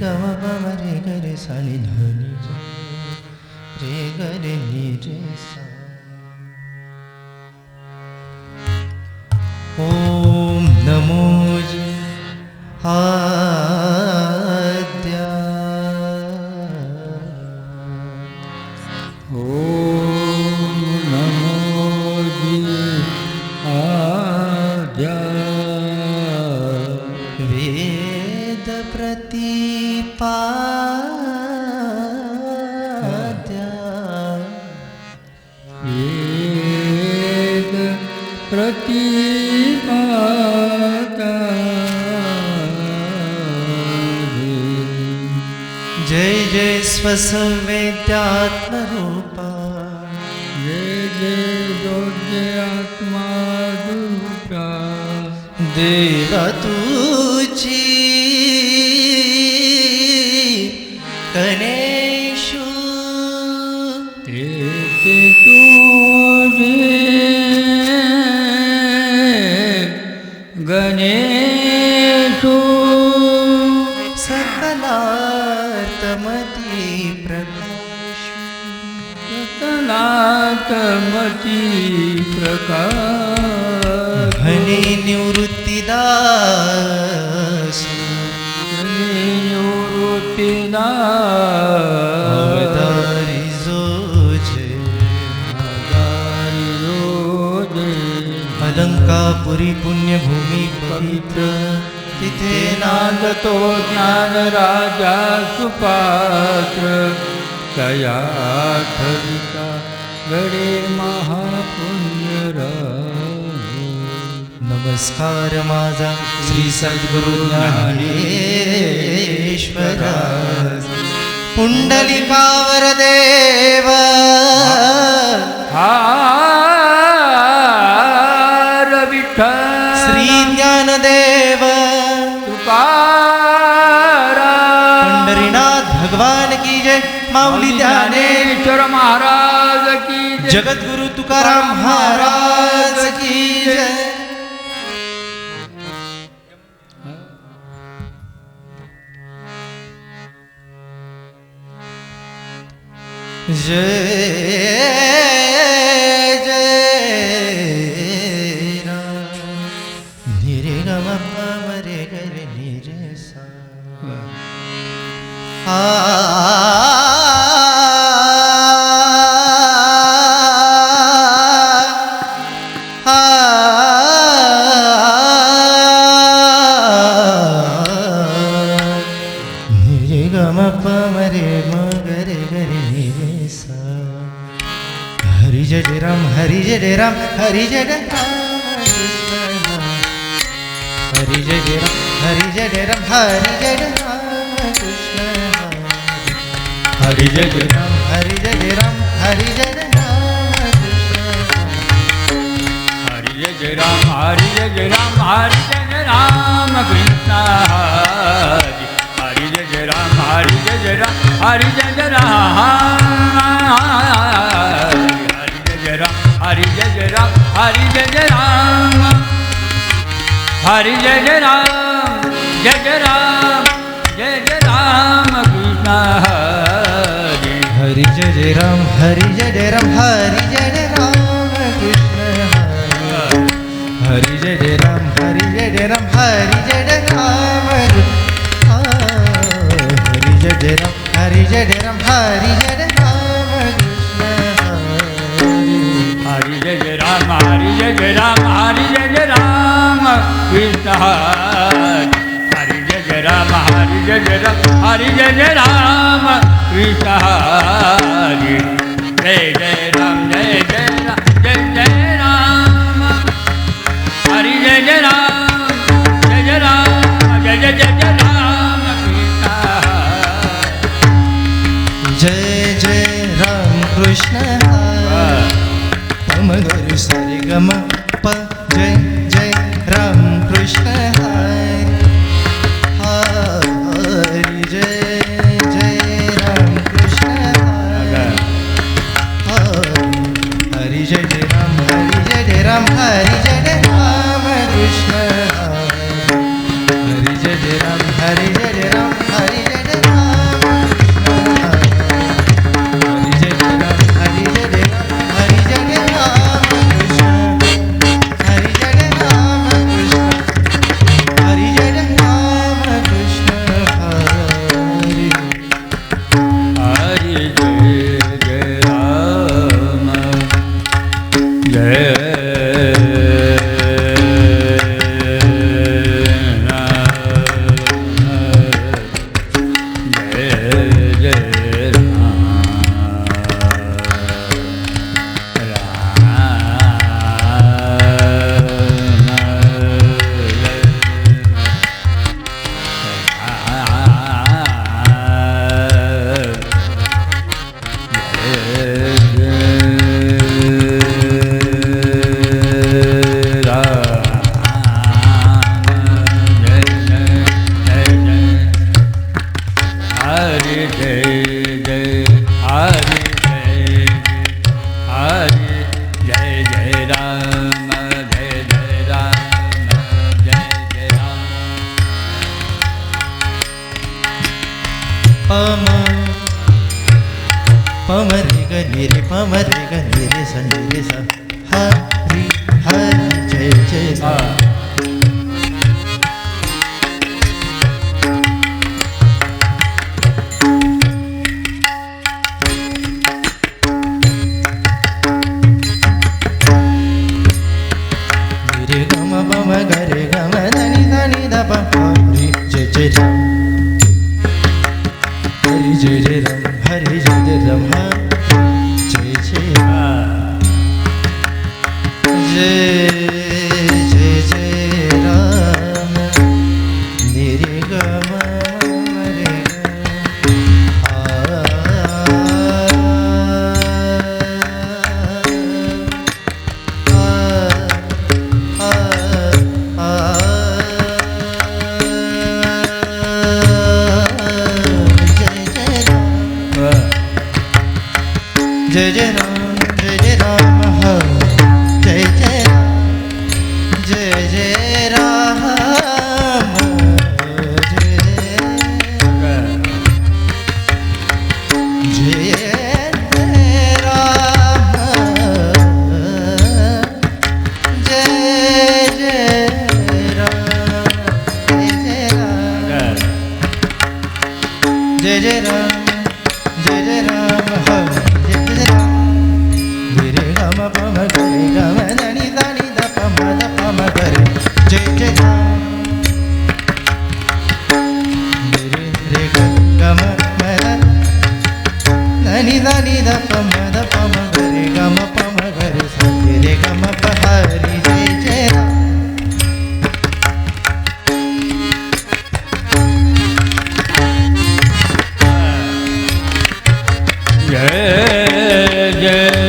ग म प म रे ग रे सा नि ध नि रे ग रे नि रे सा. ओम नमो आद्या. ओम नमो आद्या. वेद प्रतिपाद्या. वेद प्रतिपाद्या. जय जय स्वसंवेद्यात्मरूपा. जय जय योग्यात्मा रूपा. देवा तुझी गणेशु. तेथे तुझे गणेशु. सकलात्मती प्रकाशु. सकलात्मती प्रकाश. घने निवृत्तिदास. अवतारी जोजे. अलंकापुरी पुण्यभूमी पवित्र. तिथे नांदतो ज्ञान राजा सुपात्र. तया ठरिता गडे महापुण्यराज. नमस्कार माझा श्री सद्गुरु ज्ञानेश्वरा. पुंडलिकावर देव. हार विठ्ठल श्री ज्ञानदेव. तुकाराम. पंढरीनाथ भगवान की जय. माऊली ज्ञानेश्वर महाराज की जय. जगद्गुरु तुकाराम महाराज की जय. जय जय राम. नि रे ग म प म रे ग रे नि रे सा. नि रे ग म प म रे म ग रे ग रे नि रे सा. हरि जय जय राम हरि जय जय राम हरि जय जय राम. हरि जय जय राम हरि जय जय राम हरि जय जय राम कृष्ण. हरि जय जय राम हरि जय जय राम हरि जय जय राम कृष्ण. हरि जय जय राम हरि जय जय राम हरि जय जय राम कृष्ण. हरि जय जय राम हरि जय जय राम हरि जय जय राम. हरि जय जय राम हरि जय जय राम हरि जय जय राम. हरि जय जय राम जय जय राम कृष्ण. हरि जय जय राम हरि जय जय राम हरि जय जय राम कृष्ण. हरि जय जय राम हरि जय जय राम हरि जय जय राम. हरि जय जय राम हरि जय जय राम हरि जय जय राम कृष्ण. हरि जय जय राम हरि जय जय राम हरि जय जय राम कृष्ण. हरि जय जय राम हरि जय जय राम हरि जय जय राम कृष्ण. जय जय राम जय जय राम जय जय राम. हरि जय जय राम जय जय राम जय जय जय जय राम कृष्ण. जय जय राम कृष्ण. पम गरु सरि ग म प. जय जय राम कृष्ण. हरि जय जय राम कृष्ण. हरि जय जय राम हरि जय जय राम हरि जय जय राम कृष्ण. हरि जय जय राम हरि जय जय राम हरि जय जय जय जय हरि जय हरि जय जय राम जय जय राम जय जय राम पम पम रे ग नि रे पम रे ग नि रे स नि रे स हरि हरि जय जय राम पम ग रे ग म ध नि ध प हरि जय जय राम हरि जय जय राम हरि जय जय राम जय जय राम जय जय जय राम नि रे ग म रे जय जय राम जय जय राम जय जय राम जय जय राम जय जय राम जय जय राम जय जय राम पम गरे गम धनि धनि ध पम गरे जय जय राम रे रे गम धनि धनि ध पम गरे गम पम गरे स रे गम प हरि जय जय राम जय जय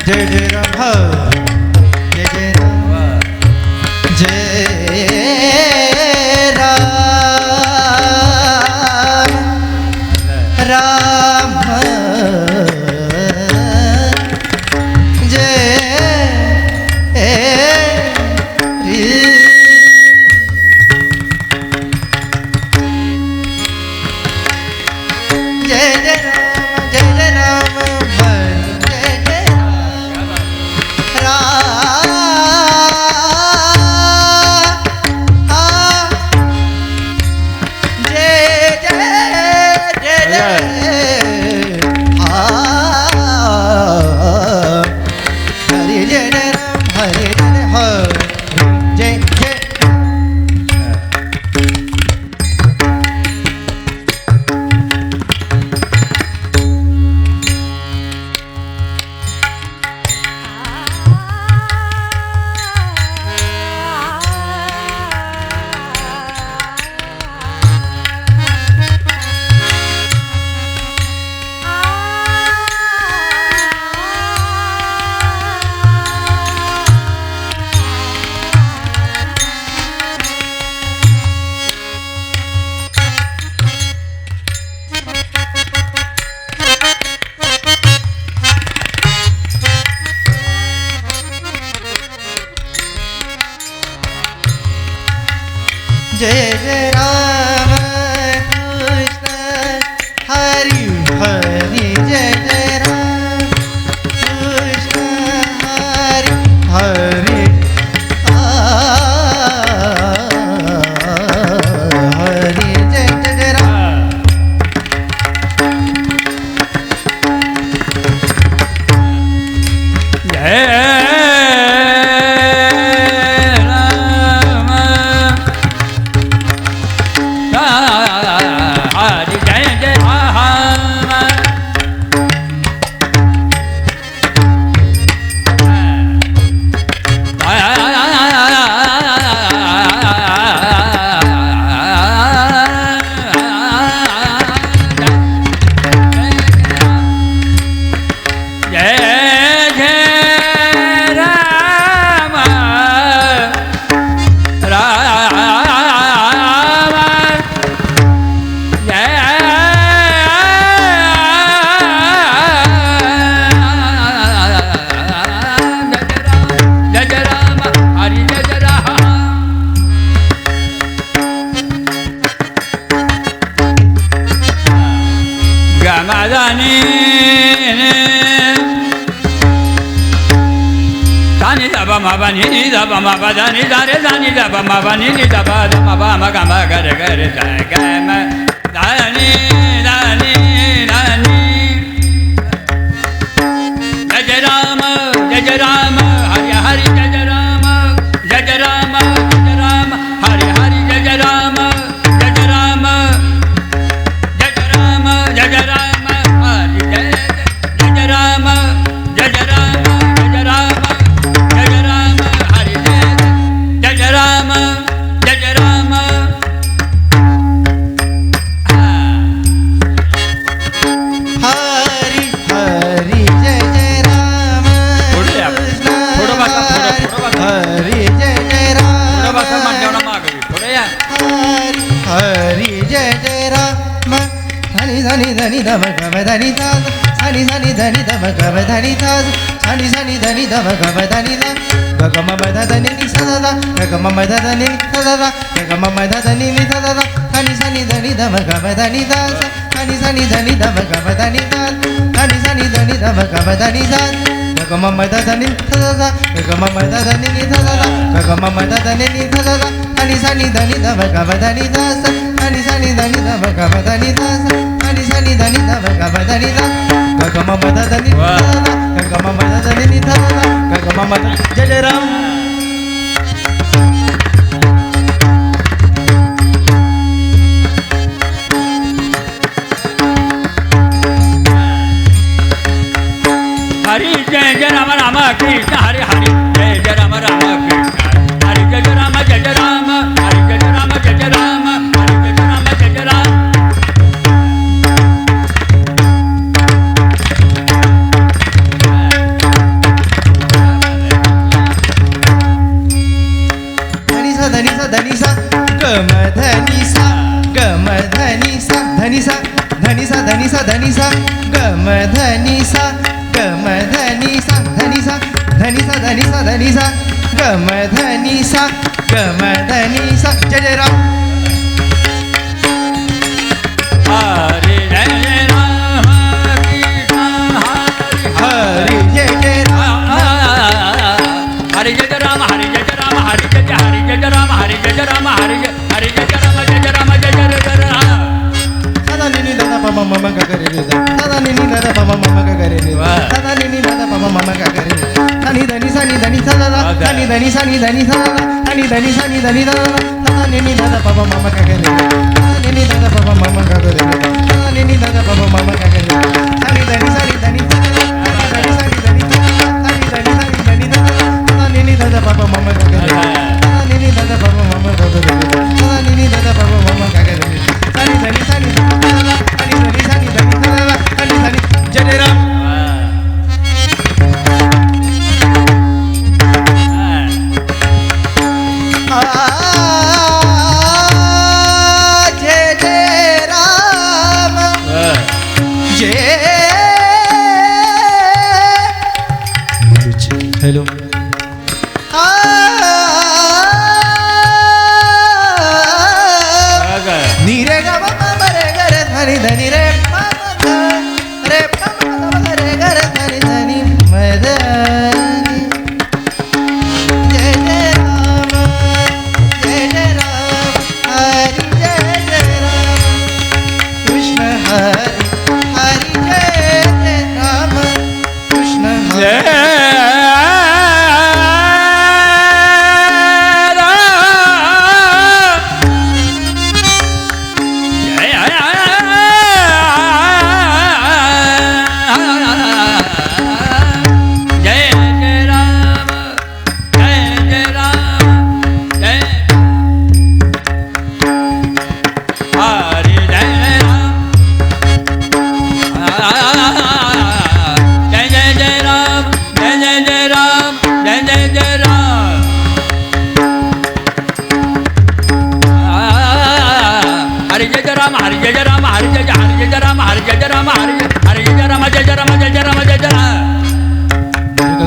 जय जय राम जय जय राम जय जय राम जय राम राम जय जय जय राम जय जय राम जय जय राम कृष्ण हरि हरि जय जय राम कृष्ण हरि हरि हरि जय जय Ram ma ba ni da ba ma ba da ni da re da ni da ba ma ba ni da ba da ma ba ma ga ma ga re da ga ma da ni da ni da ni Jai Rama Hari Hari Jai Rama Jai Rama Hari Hari Jai Rama Jai Rama Jai Rama Jai Rama Hari Jai Rama Jai Rama Jai Rama Jai Rama Hari Jai Rama Jai Rama Hari Hari जय जय राम कृष्ण हरि जय जय राम हरि हरि जय जय राम धनि धनि धनि धम गम धनि धा धनि धनि धनि धम गम धनि धा धनि धनि धनि धम गम धनि धा गम मध धनि नि सदा गम मध धनि नि सदा गम मध धनि नि सदा धनि धनि धनि धम गम धनि धा धनि धनि धनि धम गम धनि धा धनि धनि धनि धम गम धनि धा गम मध धनि सदा गम मध धनि नि सदा गम मध धनि नि सदा धनि धनि धनि धम गम धनि धा धनि धनि धनि धम गम धनि धा धनि धनि धनि धम गम धनि धा गम मध धनि सदा गम मध धनि नि सदा गम मध जय जय Ram Hari Jai Rama Rama Krishna Hari Hari Jai Rama Rama Krishna Hari Jai Rama Jai Rama Hari Jai Rama Jai Rama Hari Jai Rama Jai Rama धनि सा धनि सा गम धनि सा गम धनि सा धनि सा धनि सा धनि सा धनि सा गम धनि सा गम धनि सा धनि सा धनि सा धनि सा धनि सा गम धनि सा गम धनि सा जय जय Ram Hari Jai Rama Krishna Hari Hari जय जय Ram Hari Jai Rama Hari Jai Rama Hari Jai Rama Hari Jai Rama Hari Jai Rama Jai Rama Jai Rama सदा निनी दादा पापा मामा का करे रे सदा निनी दादा पापा मामा का करे रे सदा निनी दादा पापा मामा का करे रे धनि धनि सा नि धनि सा दादा धनि धनि सा नि धनि सा दादा धनि धनि सा नि धनि दादा सदा निनी दादा पापा मामा का करे रे सदा निनी दादा पापा मामा का करे रे सदा निनी दादा पापा मामा का करे रे धनि धनि सा नि धनि सा दादा धनि सा नि धनि सा दादा धनि धनि सा नि धनि दादा सदा निनी दादा पापा मामा का करे रे सदा निनी दादा पापा मामा का करे रे सदा निनी दादा पापा मामा का करे रे धनि धनि सा नि धनि सा दादा धनि धनि सा नि धनि सा दादा धनि धनि जय जय राम जय जय राम जय हेलो धनी धनी रे प ग रे प ग रे ग रे धनी धनी मदनी जय जय राम हरी जय जय राम कृष्ण हरी हरी जय जय राम कृष्ण हरी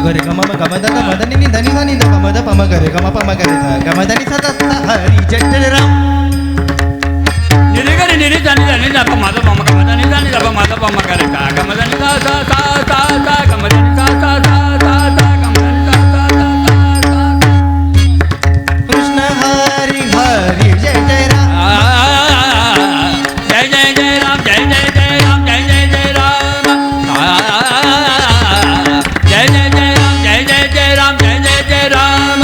गरे गम गम द गम द नि धनि धनि द गम द पम गरे गम पम गरे ध गम ध नि स द स हरि जय जय राम निरे गरे निरे धनि धनि द पम द पम गम धनि धनि द पम द पम गरे ध गम धनि सा सा सा सा सा गम धनि सा सा सा सा सा गम धनि सा सा सा सा कृष्ण हरि हरि जय जय राम जय जय जय राम जय जय जय राम जय जय जय राम जय जय जय राम जय जय जय राम जय जय जय राम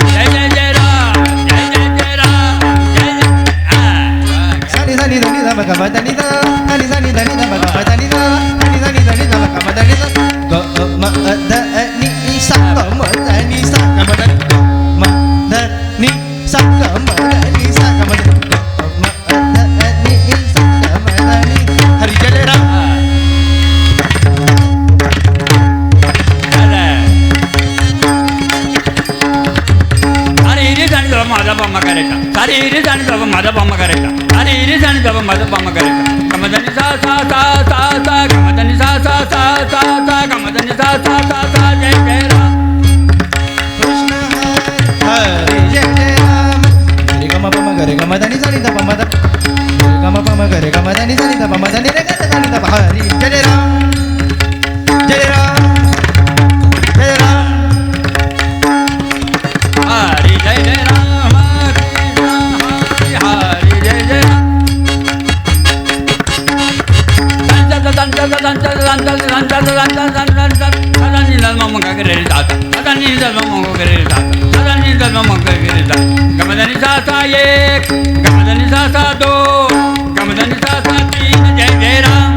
जय जय जय राम जय जय जय राम जय सनि सनि धनि ध गम ध नि ध धनि सनि धनि ध गम ध नि ध धनि सनि धनि ध गम ध नि ध ग म ध नि सा गम ध नि सा गम ध म ध नि सा गम ध नि सा गम ध म ध नि सा गम ध नि हरि जय जय राम अरे इरे जाणी जब माझा बम्मा करायचा अरे इरे जाणी जब माझा बम्मा करायचा अरे इरे जाणी जब माझा बम्मा करायचा गमधनी सा सा सा सा सा गमधनी सा सा सा सा सा गमधनी सा सा सा सा जय जय राम कृष्ण हरि जय जय राम रे गम पम गरे गम ध नि सा नि ध पम ध गम पम गरे गम ध नि सा नि ध पम ध नि रे ग ध नि ध हरि जय जय राम जय राम जय राम हरि जय जय राम कृष्ण हरि जय जय राम गमधनी सा सा एक गमधनी सा सा दो गमधनी सा सा तीन जय जय राम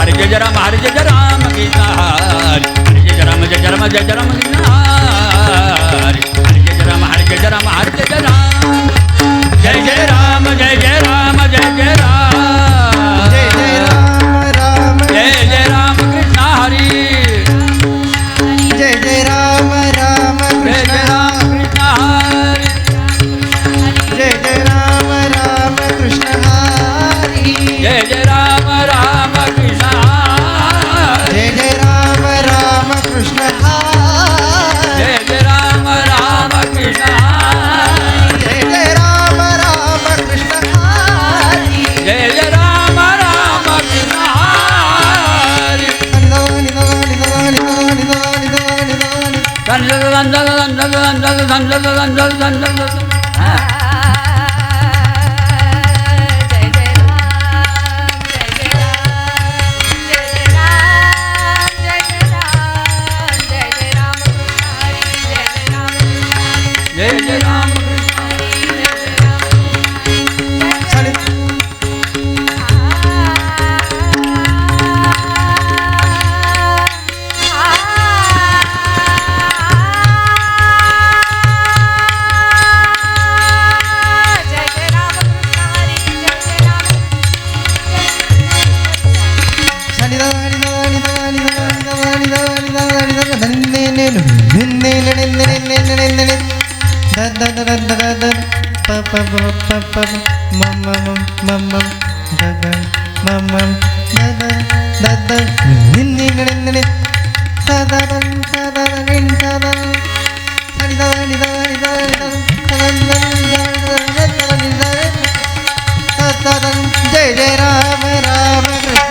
जय जय राम हरि जय राम हरि जय राम हरि जय राम जय जय राम जय जय राम जय जय राम जय जय राम राम जय जय राम कृष्ण हरि जय जय राम राम जय जय राम कृष्ण हरि जय जय राम राम कृष्ण हरि जय जय राम राम कृष्ण हरि जय जय राम राम कृष्ण हरि जय जय राम राम कृष्ण हरि जय जय राम राम कृष्ण हरि जय जय राम राम कृष्ण हरि जय जय राम सानी जय जय राम राम कृष्ण हरी जय जय जय राम राम कृष्ण जय जय राम राम कृष्ण हरी जय जय राम राम कृष्ण जय जय राम राम कृष्ण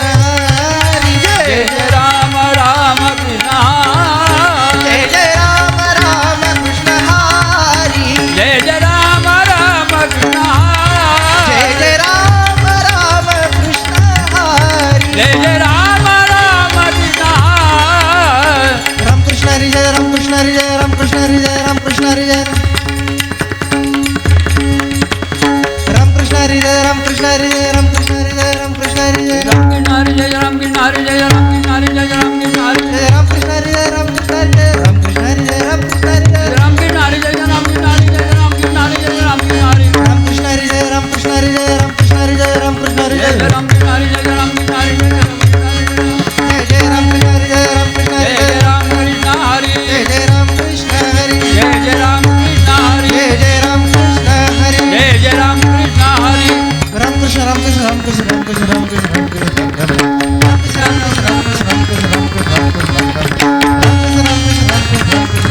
हरी जय जय राम राम कृष्ण राम कृष्ण हरी जय राम कृष्ण हरी जय राम कृष्ण हरी जय राम कृष्ण हरी जय राम कृष्ण हरी जय राम कृष्ण हरी जय राम कृष्ण हरी जय राम कृष्ण हरी जय राम कृष्ण हरि जय राम कृष्ण हरि जय राम कृष्ण हरि जय राम कृष्ण हरि जय राम कृष्ण हरी जय राम कृष्ण हरी जय राम कृष्ण हरी जय राम कृष्ण हरी जय राम कृष्ण हरि जय राम कृष्ण हरि जय राम कृष्ण हरि जय राम कृष्ण हरि राम कृष्ण हरी जय राम कृष्ण हरी जय राम कृष्ण हरी जय राम कृष्ण हरी जय जय राम कृष्ण हरि जय राम कृष्ण हरि जय राम कृष्ण हरि जय जय राम कृष्ण हरी जय राम कृष्ण हरी जय राम कृष्ण हरि जय जय राम कृष्ण हरी जय जय राम कृष्ण हरि जय जय राम कृष्ण हरी जय जय राम कृष्ण हरि राम कृष्ण राम कृष्ण राम कृष्ण राम कृष्ण राम कृष्ण राम कृष्ण राम कृष्ण राम कृष्ण राम कृष्ण राम कृष्ण राम कृष्ण राम कृष्ण राम कृष्ण राम कृष्ण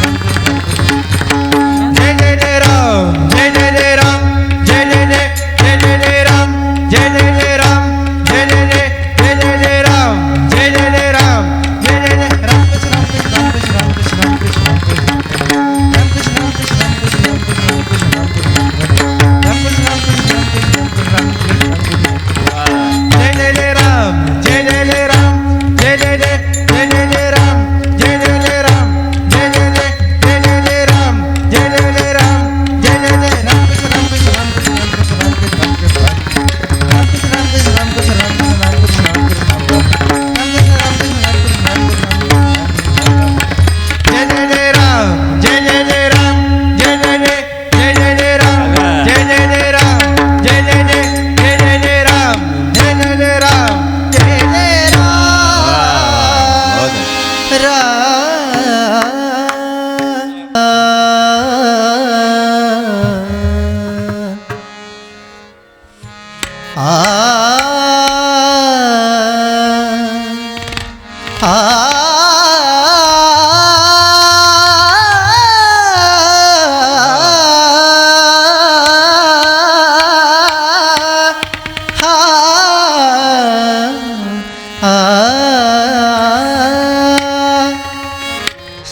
जय जय जय राम जय जय जय राम जय जय जय जय जय जय राम जय जय जय राम जय जय जय जय जय जय राम जय जय जय राम जय जय जय राम कृष्ण राम कृष्ण राम कृष्ण राम कृष्ण राम कृष्ण राम कृष्ण राम कृष्ण राम कृष्ण राम कृष्ण राम कृष्ण राम कृष्ण राम कृष्ण राम कृष्ण जय जय जय राम जय जय जय राम जय जय जय जय जय जय राम जय जय जय राम जय जय जय जय जय जय राम जय जय जय राम जय जय जय राम कृष्ण राम कृष्ण राम कृष्ण राम कृष्ण राम कृष्ण राम कृष्ण राम कृष्ण राम कृष्ण राम कृष्ण राम कृष्ण राम कृष्ण जय जय जय राम जय जय जय राम जय जय जय जय जय जय राम जय जय जय राम जय जय जय जय जय जय राम जय जय जय राम जय जय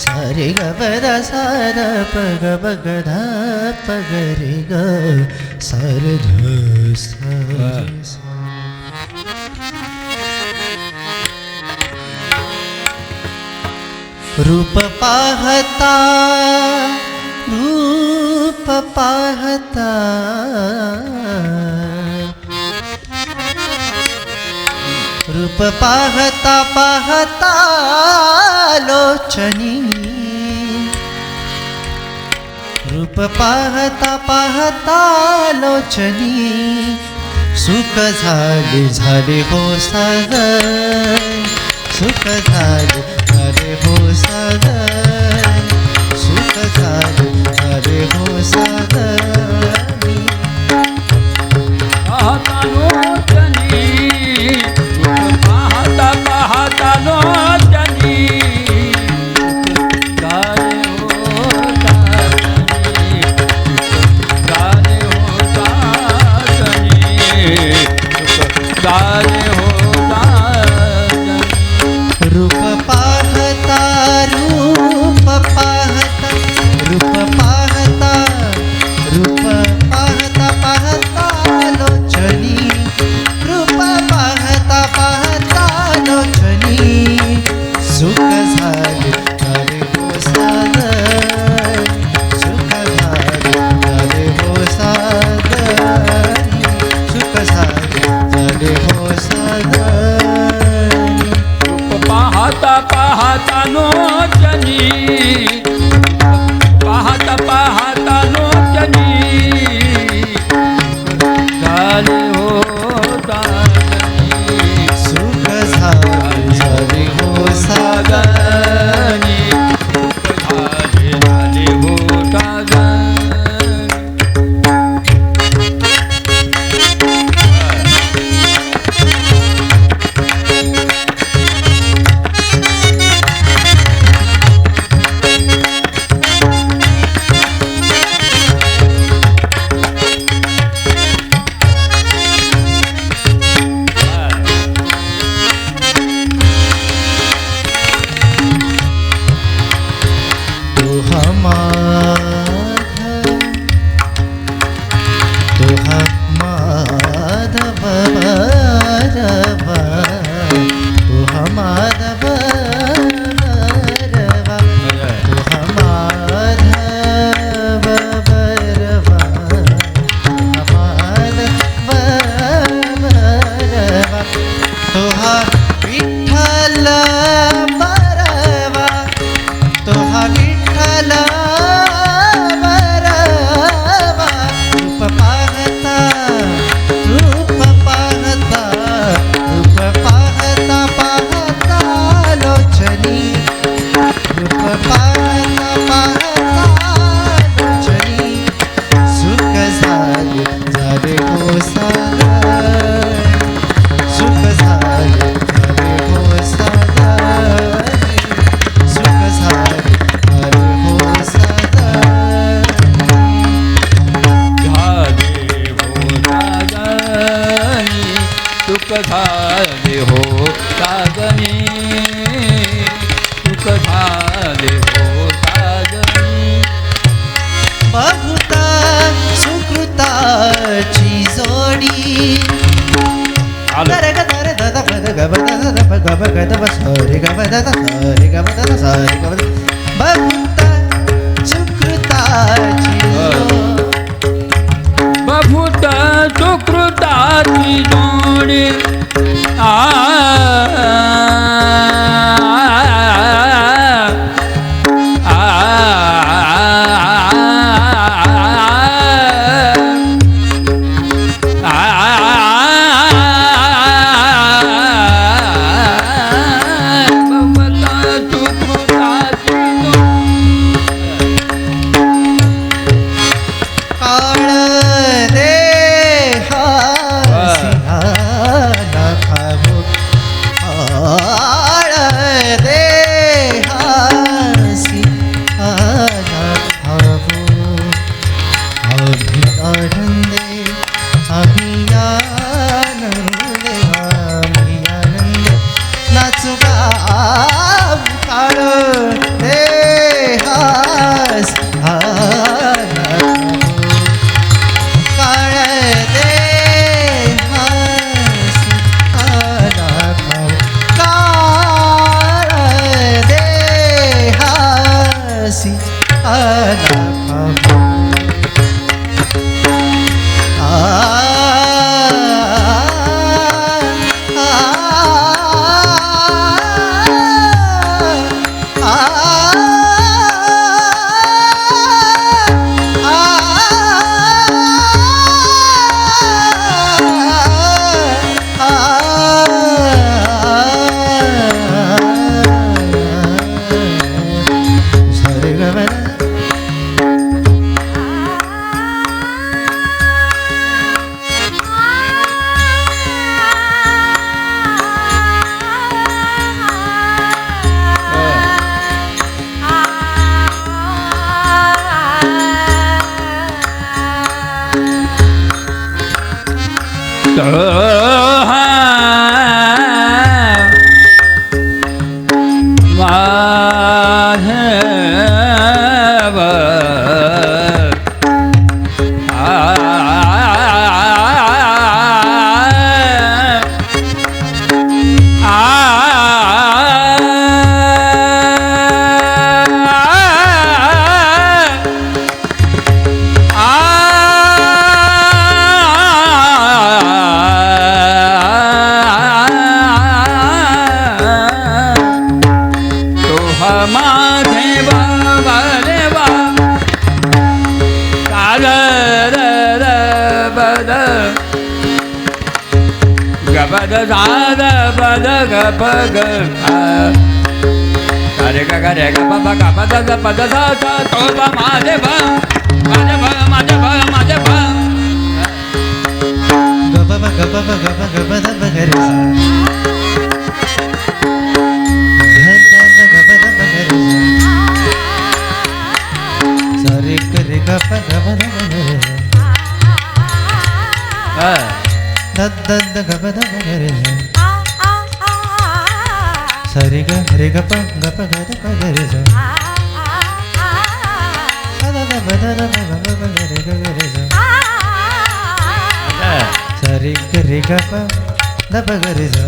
सरे ग पद सार पग पग ध पग रे ग सर ध स रूप पाहता रूप पाहता रूप पाहता पाहता लोचनी रूप पाहता पाहता लोचनी सुख झाले झाले हो सागर सुख झाले हो सागर सुख झाले हो सागर पाहता लोचनी पाहता पाहता लोचनी गारे हो गाचनी गारे हो गाचनी गारे हो गाचनी रूप पाहता रूप तुहा माधव बरवा तुहा माधव बरवा तुहा माधव बरवा तुहा माधव बरवा तुहा विठ्ठल बरवा तुहा विठ्ठल बरवा रूप पाहता पाहता लोचनी रूप पाहता लोचनी सुख झाले झाले हो सागर सुख झाले झाले हो सागर सुख झाले झाले हो सागर झाले हो सागनी सुख झाले हो सागनी सुख झाले हो सागनी बहुता सुकृताची जोडी गरे गरे दद पद गब दद गब गद सरे गब दद सरे गब दद सरे गब बहुता सुकृताची बभूत सुकृताची जोडी काळ देहासिहाना खाऊ काळ देहासिहाना खाऊ अभियानंदे अभियानंदे अभियानंदे नाचू गाऊ काळ देहासिहाना काळ देहासिहाना खाऊ काळ देहासिहाना खाऊ माधव गबद साद पद गप ग रे ग रे ग प ग पद ग पद सा सा तो प मादे भ मादे भ मादे भ मादे भ गप द ब ग रे सा रे ग रे ग प ग ब द ब ग रे द द द ग ब द ब ग रे सा रे ग रे ग प ग प ग द प ग रे सा द द ब द द ब ग ब ग रे ग रे सा रे ग रे ग प द प ग रे स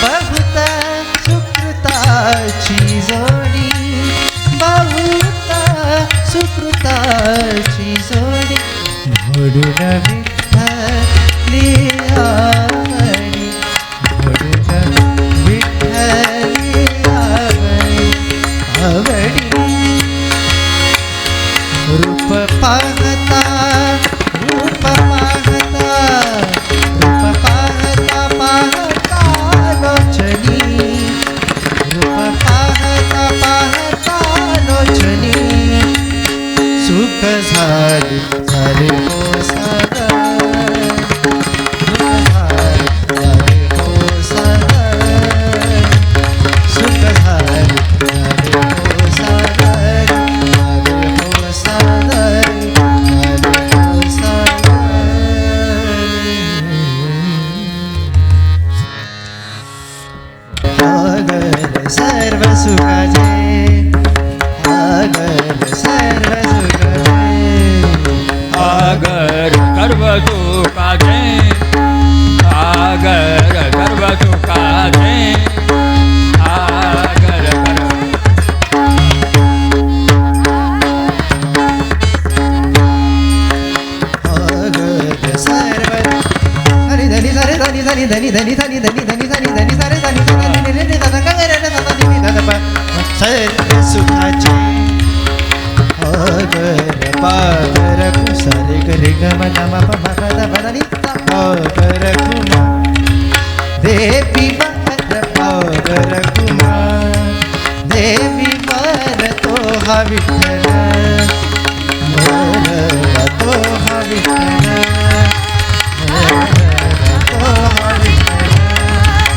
बहुत सुकृताची जोडी बहुत सुकृताची जोडी म्हणून विठ्ठली आवडी म्हणून विठ्ठली आवडी रूप पाहता रूप पाहता रूप पाहता पाहता लोचनी रूप पाहता पाहता लोचनी सुख झाले झाले हो सागर सुख झाले हो सागर सुख झाले हो सागर झाले हो सागर झाले हो सागर सर्व सुखाचे आगर सर्व सुखाचे आगर सर्व सुखाचे आगर सर्व सुखाचे आगर आगर सर्व धनी धनी सारे धनी धनी धनी धनी धनी धनी धनी धनी धनी सारे धनी धनी धनी धनी दादा गरे दादा धनी दादा प सर्व सुखाचे आगर पागर कुसारे गरे गम गम प म प द प द नि ता आगर कुमा देवी वर पागर कुमा देवी वर तो हा विठ्ठल वर तो हा विठ्ठल तो हा विठ्ठल तो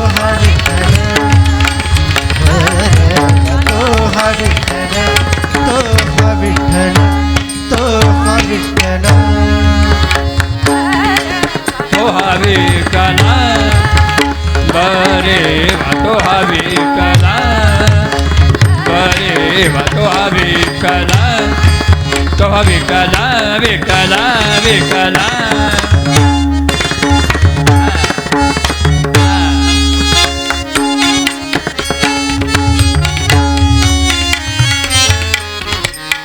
हा विठ्ठल तो हा विठ्ठल तो हा विठ्ठल तो हा विठ्ठल तो हवी कला बरे तो हवी कला बरे तो हवी कला तो हवी कला विकला विकला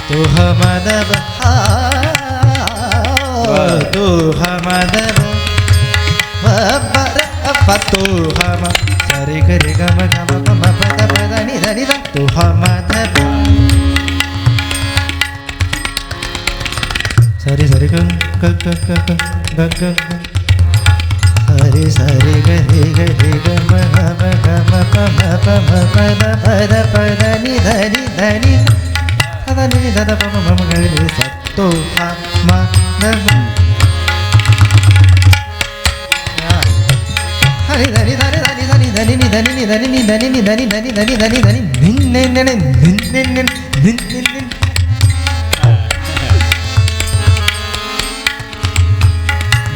तो हमदब तो हमदब तो हम सरे गरे गम गम पम पद पद नि धनि द तो हमदब सरे सरे ग ग ग ग ग ग सरे सरे गरे गरे गम गम गम पम पम पद पद पद नि धनि धनि दा नि दा दा पम पम गरे स तो हमदब हरि धनि धनि धनि धनि धनि नि धनि नि धनि नि धनि नि धनि धनि धनि धनि धनि धिन ने ने ने धिन ने ने धिन ने ने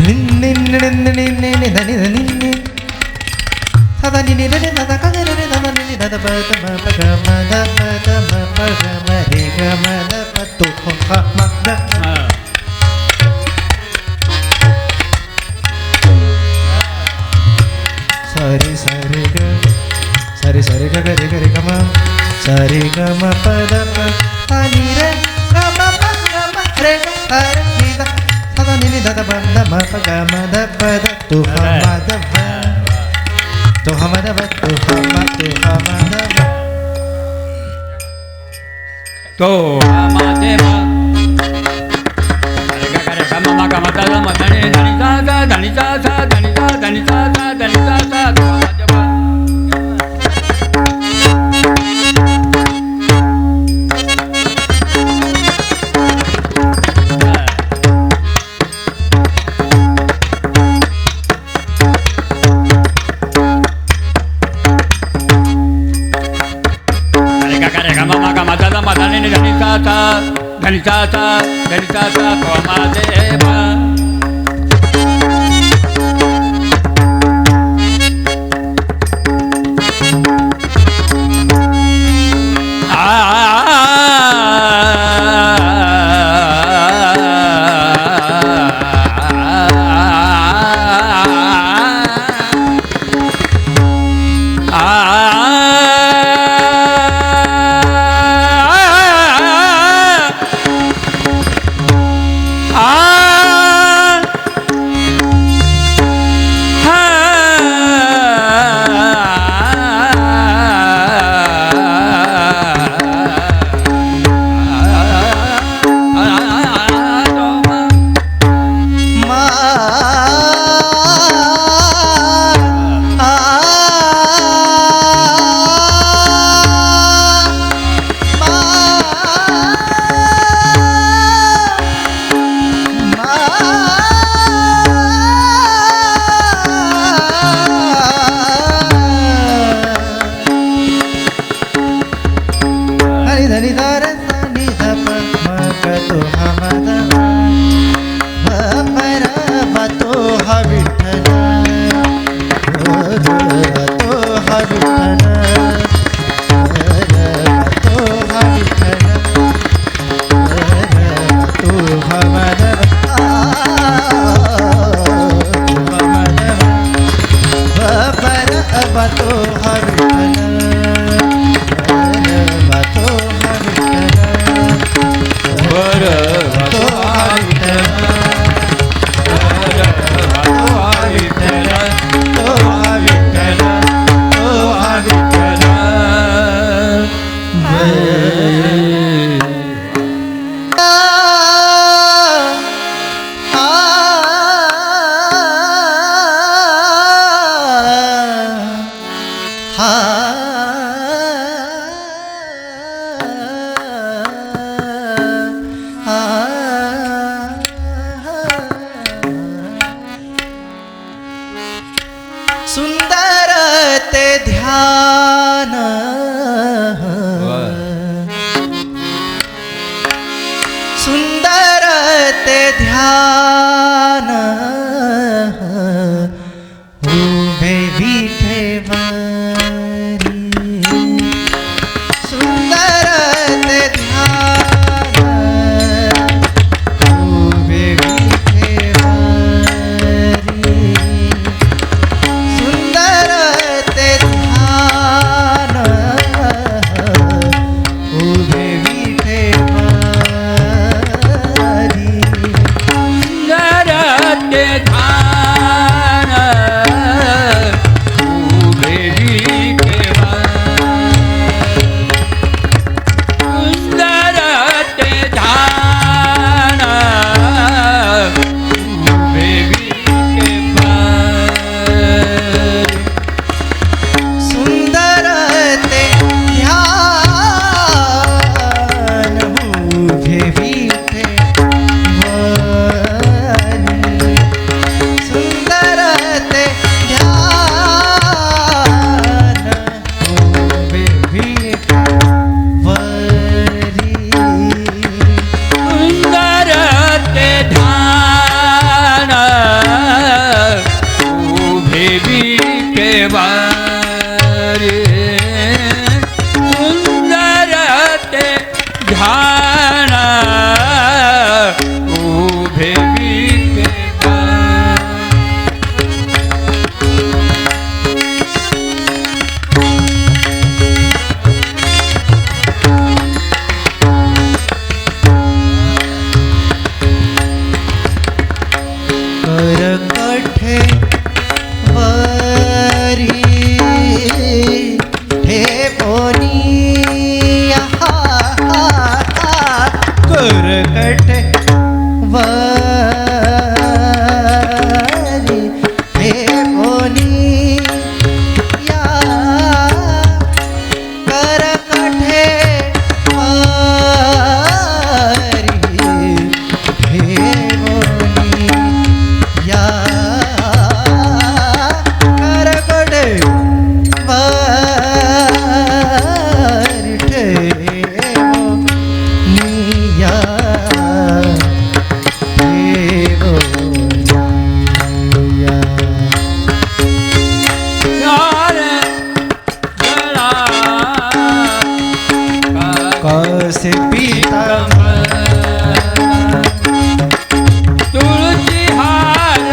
धिन ने ने ने ने ने ने धनि धनि ने दा नि ने ने दा दा का रे रे दा नि नि दा दा प त म प ग म द प त म प ग म रे ग म द प तो ह म द सरे सरे ग सरे सरे ग रे ग रे ग म सरे ग म प द प ता नि रे ग म प ग म रे ग रे नि द ता दा नि नि दा दा प द म प ग म द प द तू ह म द प तू ह म द प तू ह म द प तो देवा अरे का करे का मा का मता मा धनी धनी सा सा धनी सा सा धनी सा धनी सा सा धनी सा सा तो देवा धनिता तो महादेवा धनी दार सा नि ध प म ग तो हा म द भ प र ब तो हा विठ्ठल तो हा विठ्ठल तो हा विठ्ठल तो हा माधव तो हा माधव पर अब तो हा विठ्ठल तो हा विठ्ठल तो हा विठ्ठल सुंदर ते ध्यान सुंदर ते ध्यान उभे विठेवारी सुंदर ते ध्यान उभे विठेवारी सुंदर ते ध्यान उभे विठेवारी ते ध्यान उभे सुंदर ते ध्यान उभे सुंदर ते ध्यान उभे विठेवारी सुंदर ते ध्यान उभे विठेवारी सुंदर ते ध्यान उभे विठेवारी सुंदर ते ध्यान उभे करकठे वरी हे पोनिया करकठे वरी हे पोनिया करकठे वरी हे या करकटे वारिठे निया देवो निया कसे पीता तुलसी हार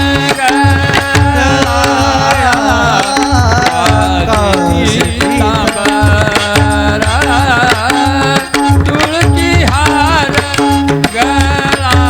तुलसी हार गला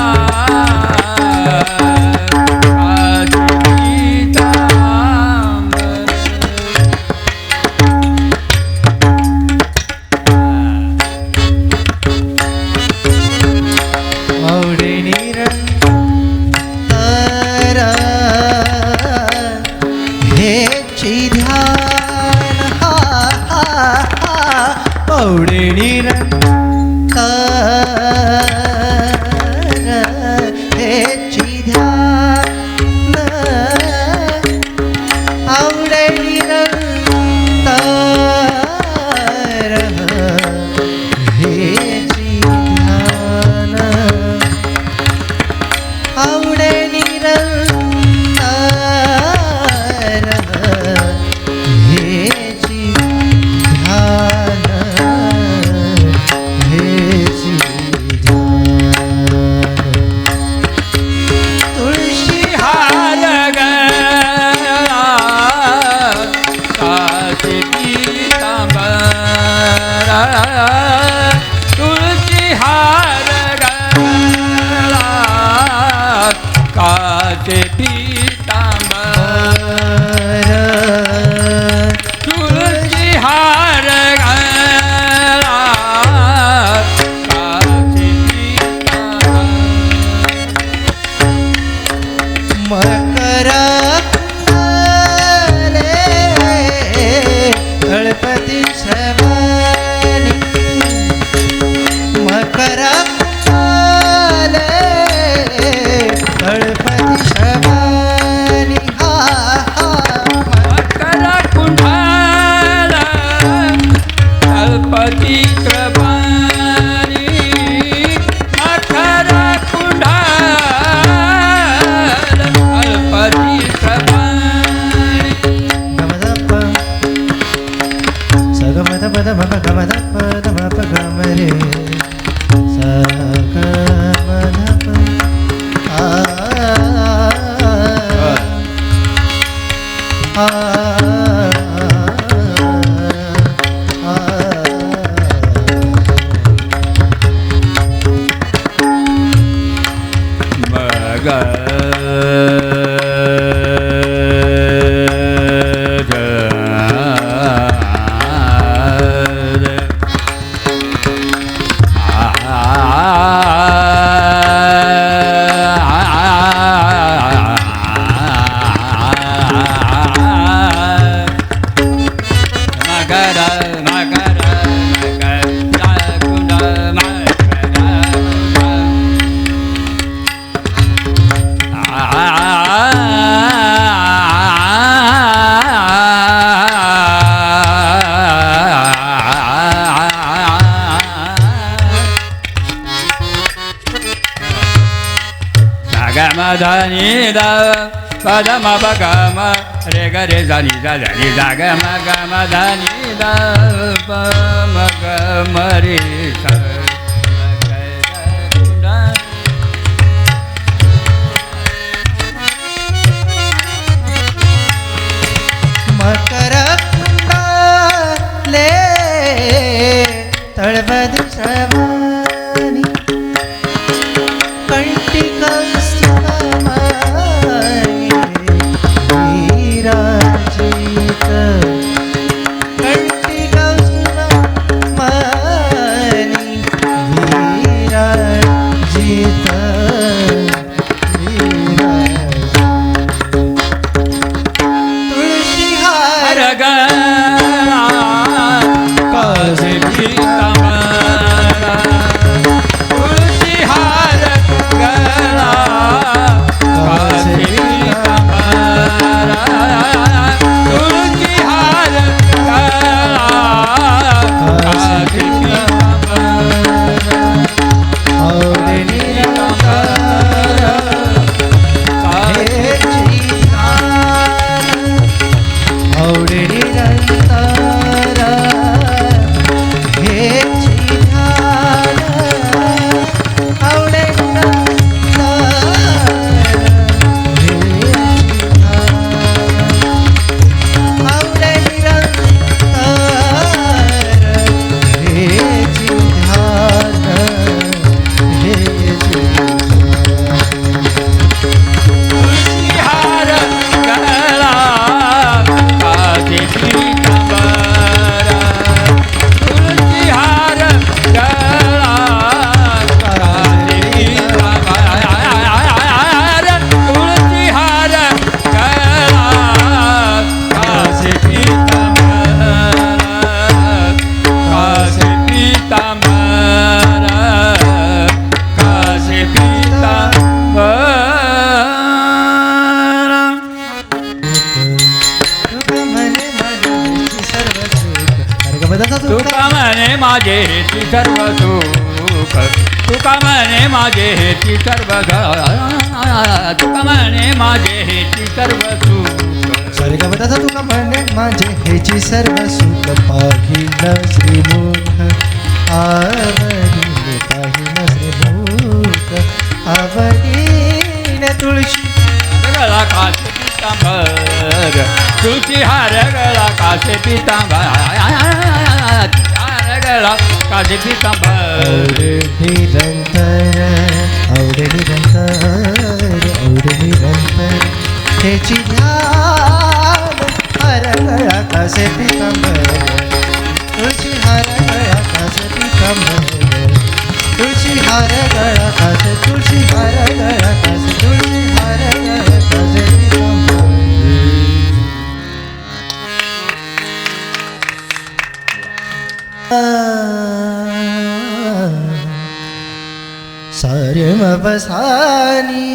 ग म ध नि द प द म प ग म रे ग रे ध नि द ग म ध नि द प म ग म रे सा मकर कुंडाले तळवद श्रवणी कंटिका सुमनी विराजित कंटिका सुमनी विराजित तुका म्हणे माझे हेची सर्व सुख तुका म्हणे माझे हेची सर्व तुका म्हणे माझे हेची सर्व सुख स्वर्गवताचा तुका म्हणे माझे हेची सर्व सुख पाहिन श्रीमुख आवडीने पाहिन श्रीमुख आवडीने तुळशी गळा कासे पितांबर तुळशी हार गळा कासे पितांबर गळा कासे पितांबर निरंतर आवडे निरंतर त्याची ध्यान हार गळा कासे पितांबर तुळशी हार गळा कासे पितांबर तुळशी हार गळा कासे तुळशी हार गळा कासे तुळशी हार गळा कासे पितांबर सारे मपसानी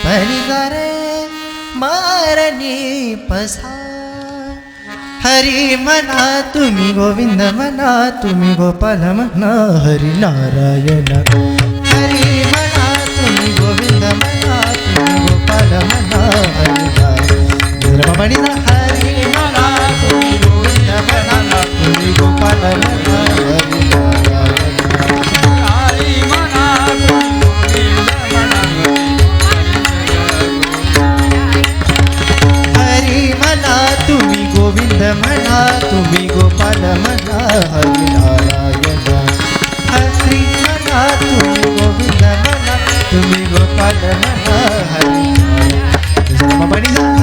पनी करे मारनी पसा हरी मना तुम्ही गोविंद मना तुम्ही गोपाल मना हरी नारायण हरी मना तुम्ही गोविंद मना तुम्ही गोपाल मना हरी नारायण हरी मना तुम्ही गोविंद मना तुम्ही गोपाल मना हरी गोविंद म्हणा तुम्ही गोपाल म्हणा हरी नारायण हरी म्हणा तुम्ही गोविंद म्हणा तुम्ही गोपाल म्हणा हरी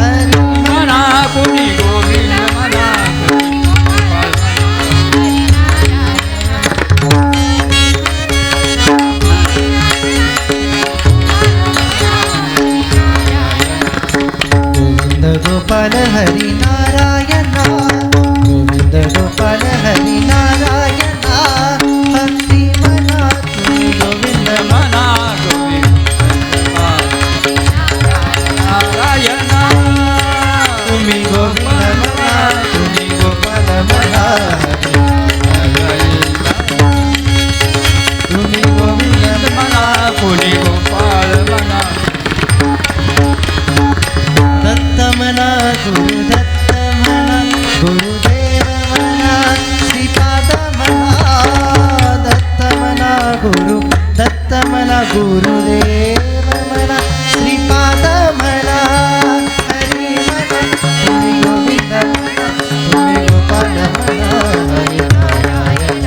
हरी म्हणा तुम्ही गोविंद म्हणा गोविंद गोपाल हरी नारायण गोविंद गोपाल हरी नारायण हरी म्हणा तुम्ही गोविंद म्हणा गोविंद गुरुदेव म्हणा श्रीपाद म्हणा हरी म्हणा तुम्ही गोविंद म्हणा तुम्ही गोपाल म्हणा हरी नारायण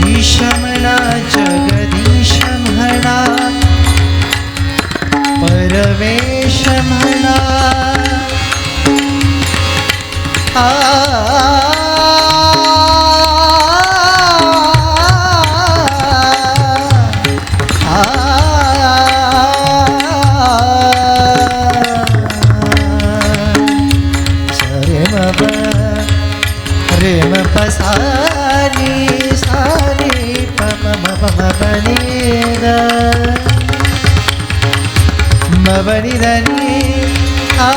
ईश म्हणा जगदीश म्हणा परमेश म्हणा सरे मब रे मप सानी सानी पम मप मबनी मबनी धनी आ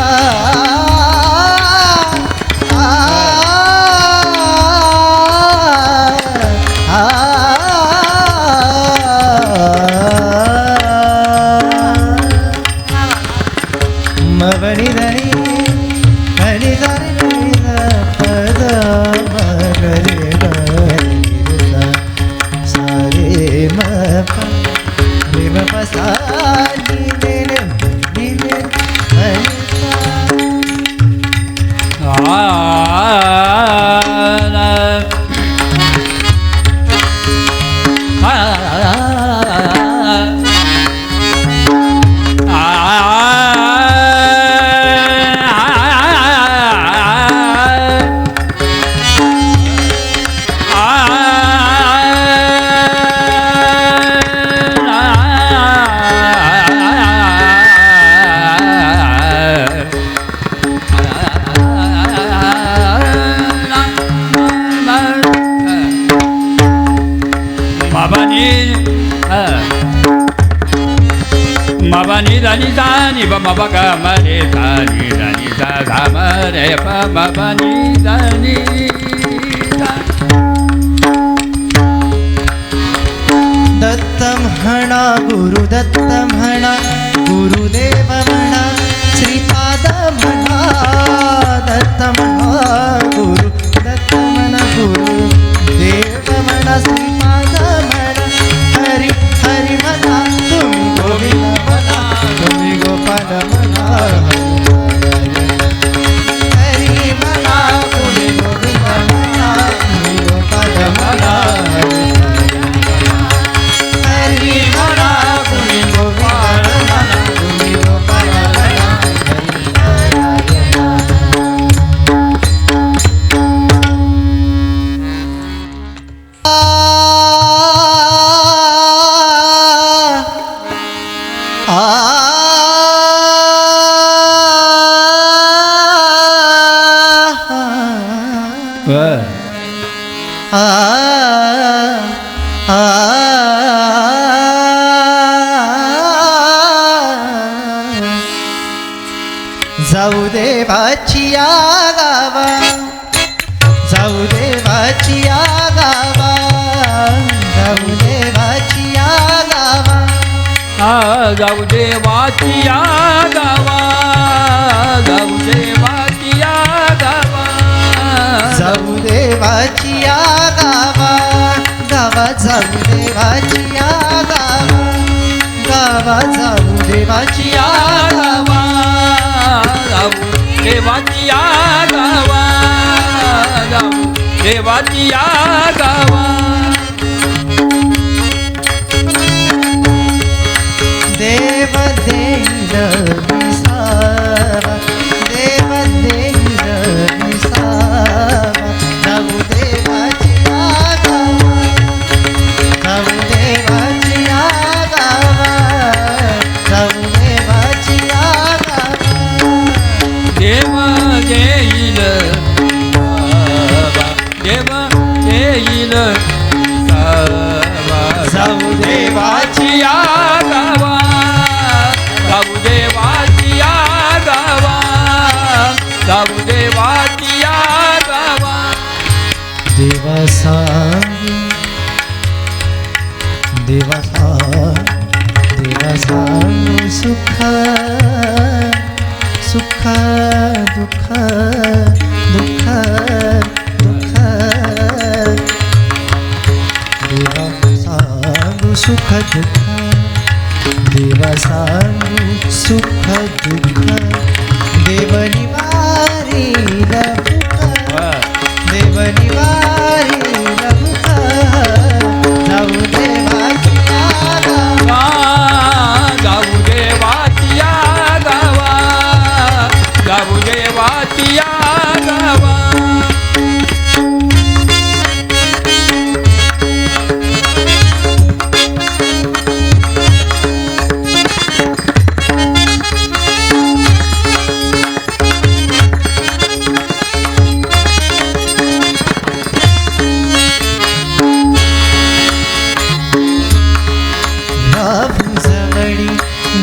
मबनी धनी धनी धनी पद मगरे गरे सारे मप रे मप सानी देने दिने Mabani dani dani ba mabaga mare dani dani da da mare ba mabani dani Datta म्हणा गुरुदत्त म्हणा गुरुदेव म्हणा श्रीपाद म्हणा दत्त म्हणा गुरु दत्त म्हणा गुरुदेव म्हणा श्रीपाद म्हणा हरी हरी म्हणा तुम्ही गोविंद म्हणा तुम्ही गोपाल म्हणा हरी म्हणा तुम्ही गोविंद म्हणा तुम्ही गोपाल म्हणा हरी म्हणा तुम्ही गोविंद म्हणा तुम्ही गोपाल म्हणा हरी जाऊ देवाची या गावा जाऊ देवाची या गावा जाऊ देवाची या गावा जाऊ देवाची या गावा जाऊ देवाची या गावा जाऊ देवाची या गावा गावा जाऊ देवाची या गावा गावा जाऊ देवाची या गावा जाऊ देवाची या गावा जाऊ देवाची या गावा देव देईल विसावा देव देईल विसावा जाऊ देवाची या गावा जाऊ देवाची या गावा जाऊ देवाची या गावा देव देईल बाबा देव देईल देवा सांगू सुख सुख दुःख दुःख दुःख देवा सांगू सुख दुःख देवा सांगू सुख दुःख देव निवारीला भूक देव निवारीला भूक जाऊ देवाची गावा जाऊ देवाचिया गावा जाऊ देवाचिया गावा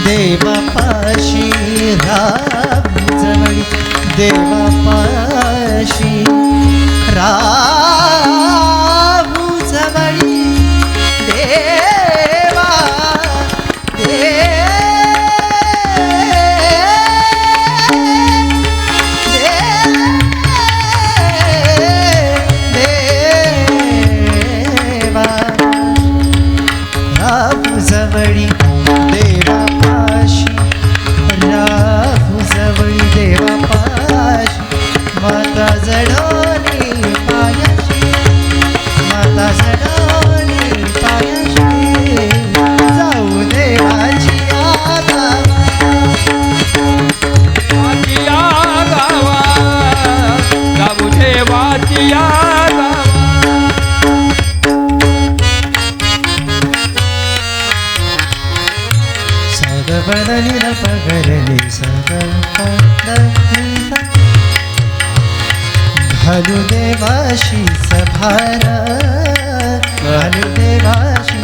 देवापाशी राजवळी देवापाशी राजवळी देवा देवा राजवळी माता जडोनी पायाशी जाऊ देवाची गावा जाऊ देवाची गावा सगबदनी न पगरली घालू देवाशी सभार घालू देवाशी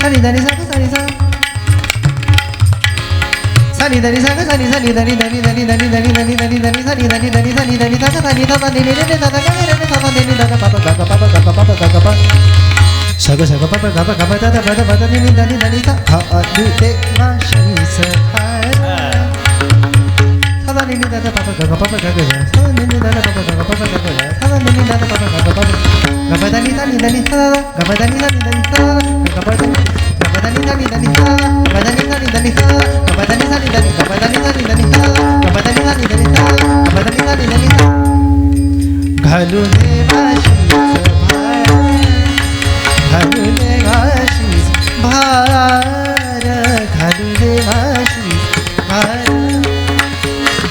सानी धनी साग सानी साग सानी धनी साग सानी सानी धनी धनी धनी धनी धनी धनी धनी धनी सानी धनी धनी धनी धनी साग सानी दादा धनी रे दादा गा रे दादा धनी दादा पापा गा पापा गा पापा गा पापा सग सग पापा गा गा दादा दादा दादा धनी धनी धनी सा घालू देवाशी सभार सादा निनी दादा पापा गा पापा गा गा सादा निनी दादा पापा गा पापा गा गा सादा निनी दादा पापा गा पापा गा धनी धनी धनी सादा गा धनी धनी धनी सादा गा धनी धनी धनी सादा गा धनी धनी धनी सादा गा धनी धनी धनी गा धनी धनी धनी सादा गा धनी धनी धनी सादा गा धनी धनी धनी घालू देवाशी घालू देवाशी भार घालू देवाशी भार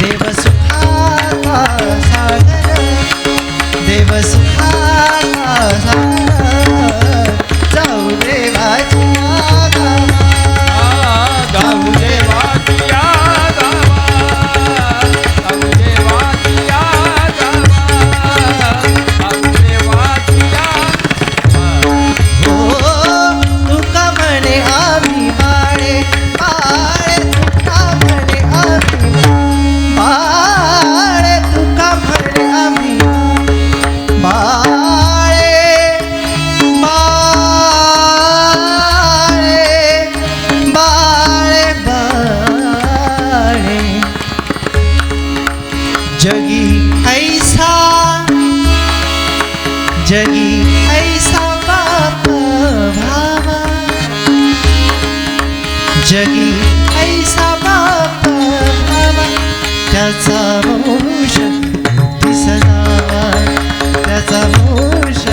देव सुखाचा सागर देव सुखाचा सागर जाऊ देवाची गावा जाऊ देवाची गावा जाऊ देवाची गावा जाऊ देवाची हो तुका म्हणे आम्ही बाळे बाळे तुका म्हणे आम्ही बाळे तुका म्हणे आम्ही बाळे बाळे बाळे जगी ऐसा बाप भावा जगी ऐसा बाप भावा त्याचा वंश दिसनावा त्याचा वंश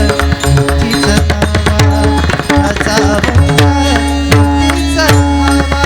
दिसनावा त्याचा वंश दिसनावा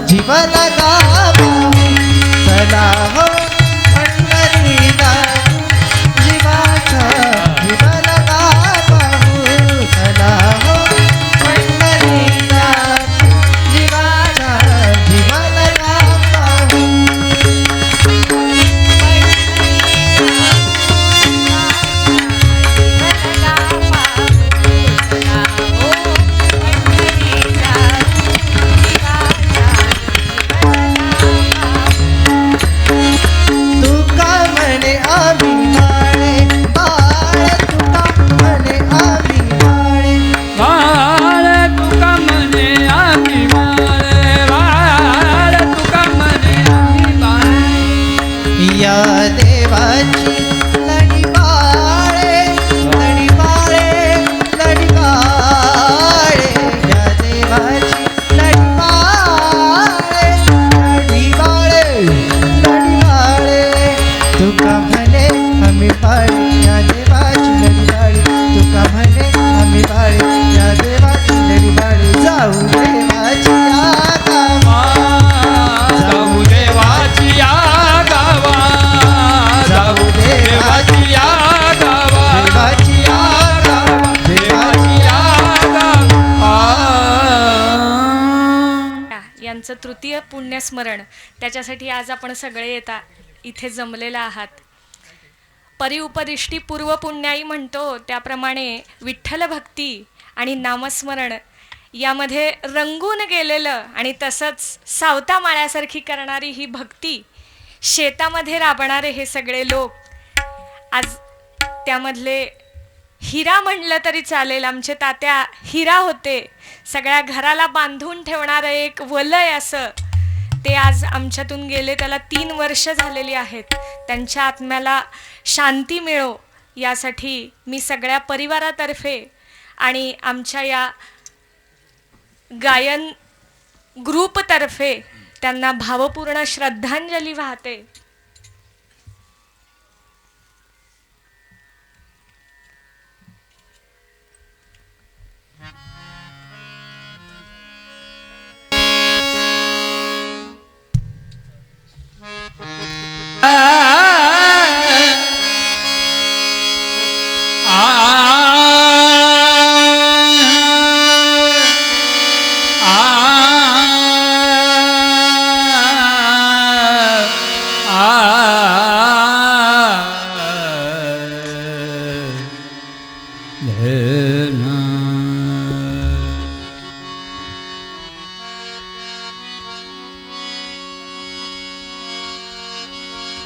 जीवाला गावा चला हो पंढरीला जीवाच्या तुका म्हणे आम्ही पाळी या देवाची लढी तुका म्हणे आम्ही पाळी या देवाची लढी जाऊ देवाची या गावा जाऊ देवाची या गावा जाऊ देवाची या गावा देवाची या गावा देवाची या गावा. यांचं तृतीय पुण्यस्मरण, त्याच्यासाठी आज आपण सगळे इथे जमलेला आहात. परिउपदिष्टी पूर्व पुण्याई म्हणतो त्याप्रमाणे विठ्ठल भक्ती आणि नामस्मरण यामध्ये रंगून गेलेलं आणि तसंच सावता माळ्यासारखी करणारी ही भक्ती, शेतामध्ये राबणारे हे सगळे लोक, आज त्यामधले हिरा म्हणलं तरी चालेल, आमचे तात्या हिरा होते. सगळ्या घराला बांधून ठेवणारं एक वलय असं ते आज आमच्यातून गेले. त्याला 3 वर्ष झालेली आहेत. त्यांच्या आत्म्याला शांती मिळो यासाठी मी सगळ्या परिवारातर्फे आणि आमच्या या गायन ग्रुपतर्फे त्यांना भावपूर्ण श्रद्धांजली वाहते.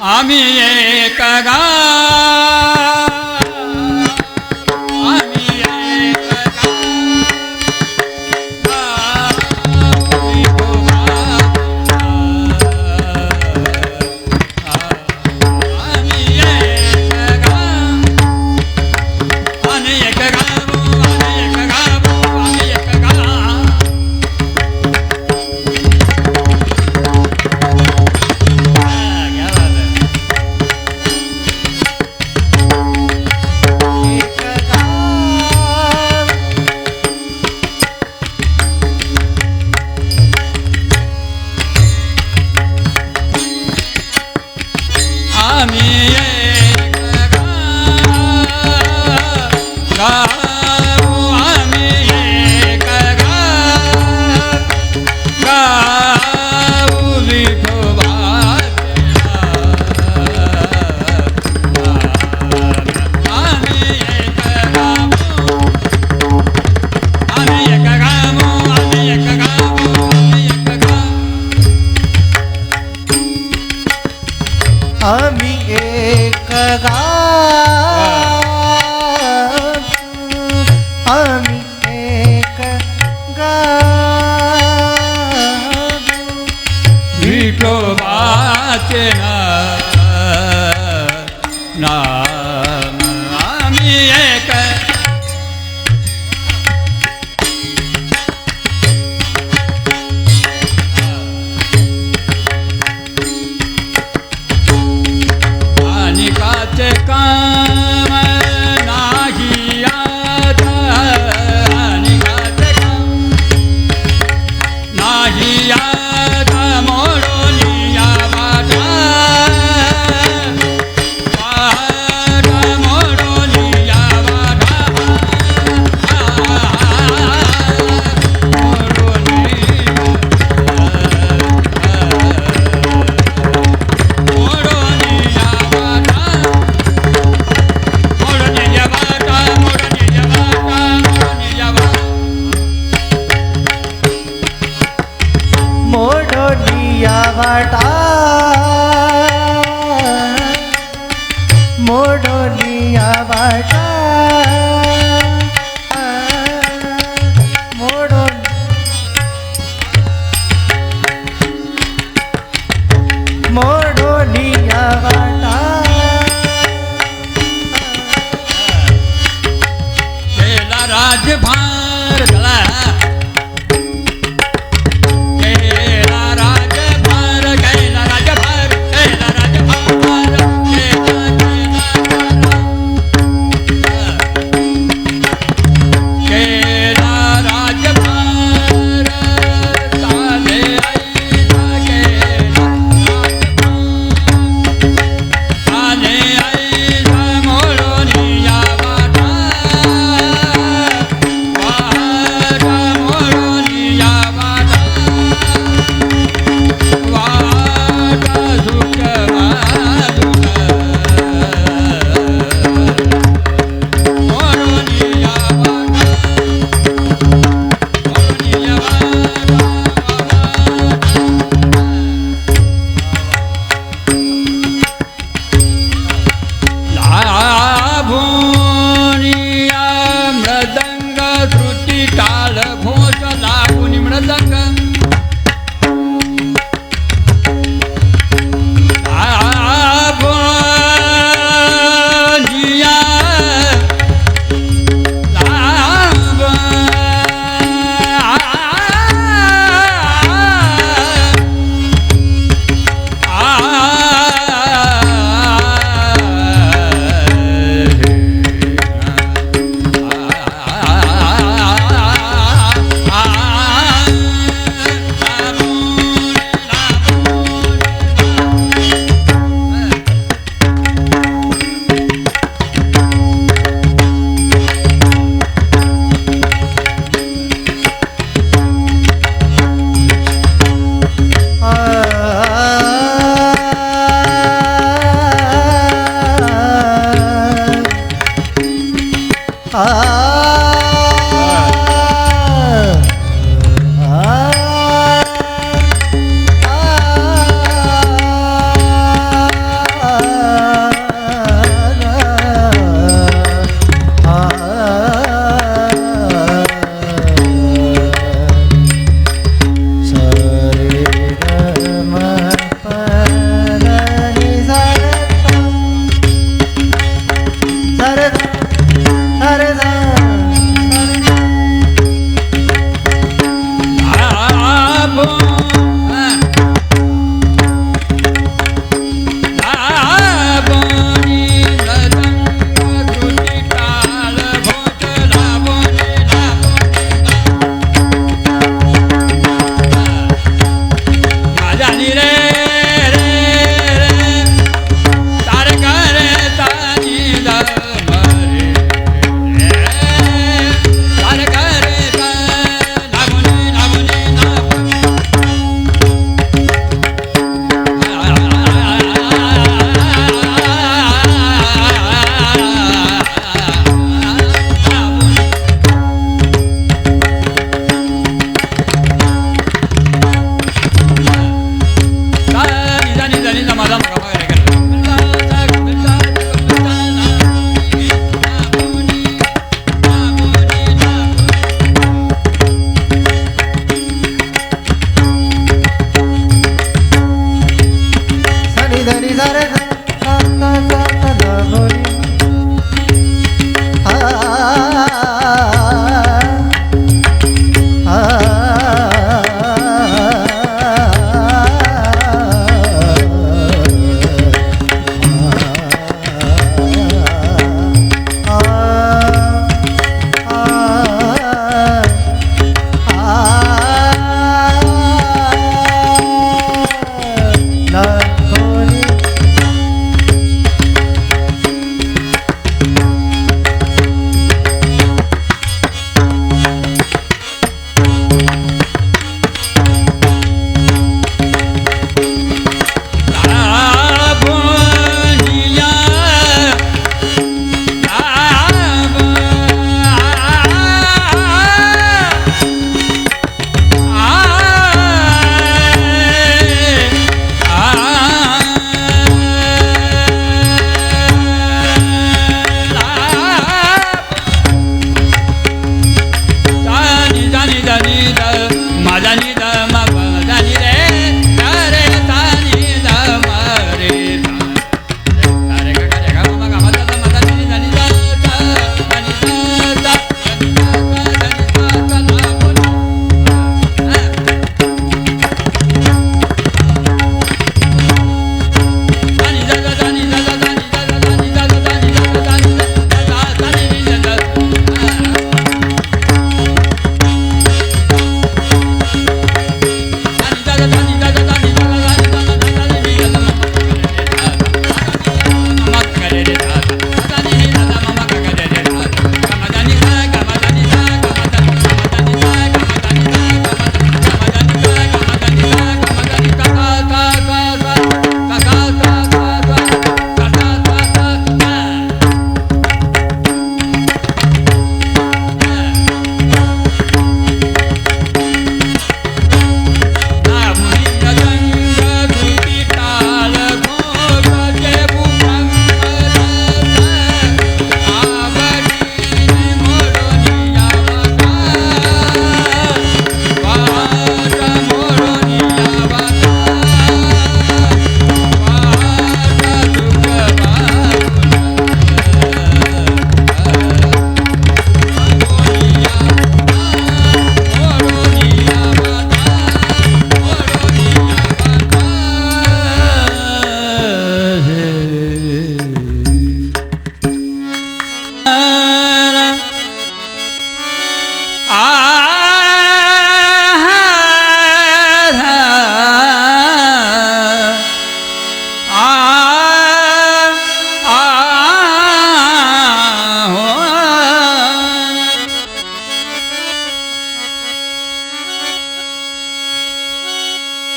आम्ही एक गाव, आम्ही एक गाव, आम्ही एक गाव, आम्ही एक गाव, आम्ही एक गाव, आम्ही एक गाव. आम्ही एक गाव, आम्ही एक गाव, विठोबाचे नाम आम्ही एक. अनिकाचे काम नाही आता, अनिकाचे काम नाही आता, मोडून या वाटा, वाटा मोडून या वाटा, मोडून मोडोनिया वाटा, मोडोनिया वाटा, मोडोनिया वाटा. केला राजभार गला, केला राजभार, केला राजभार, केला राजभार, केला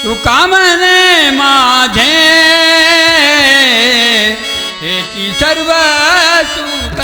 तू कामने माझे हेची सर्व सुख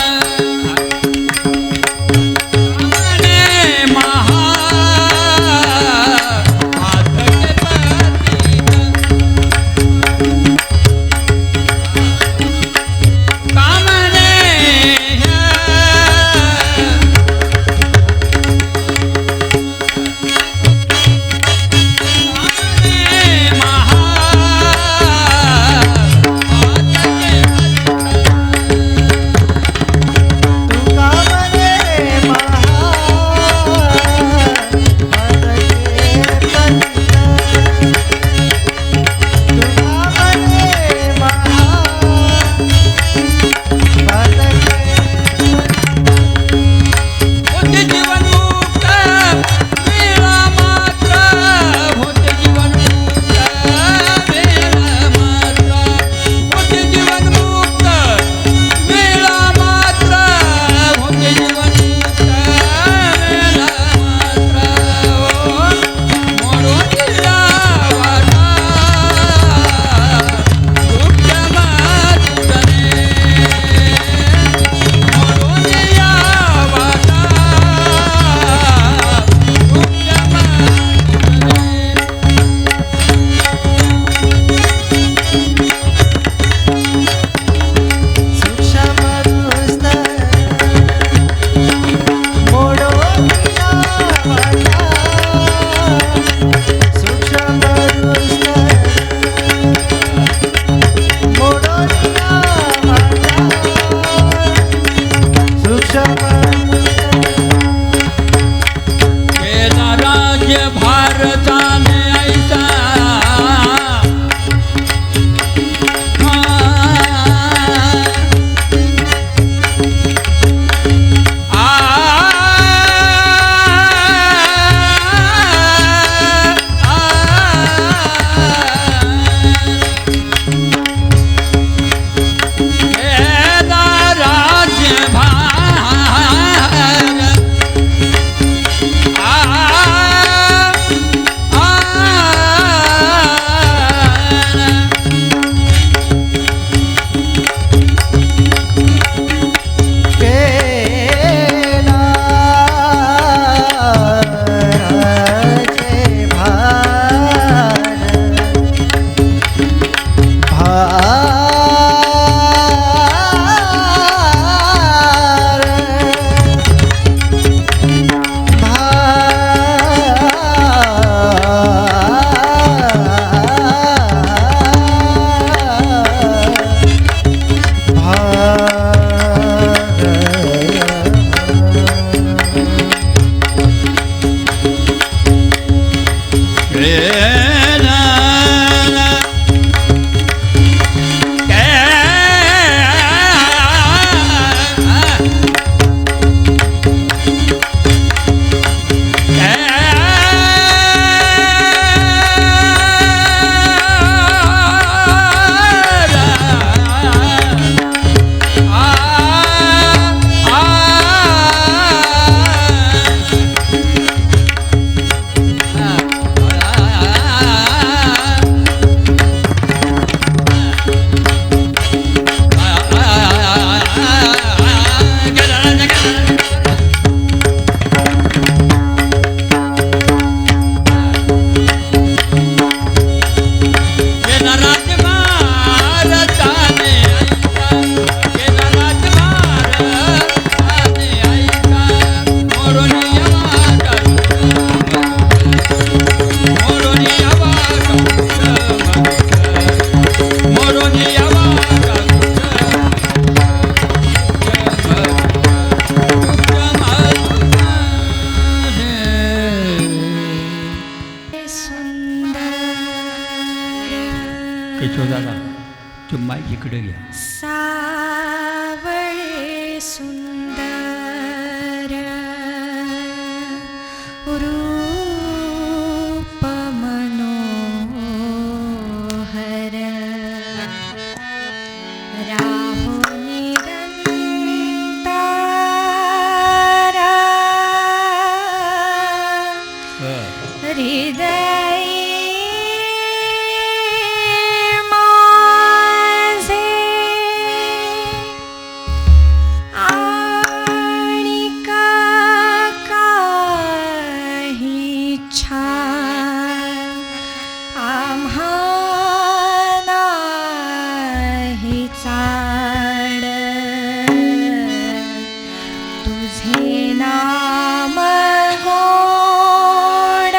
माईक इकडे घ्या. सावळे सुंदर रूप मनोहर राहो निरंतर हृदय माझे आणि काही छान आम्हा नाही चाड तुझे नाम गोड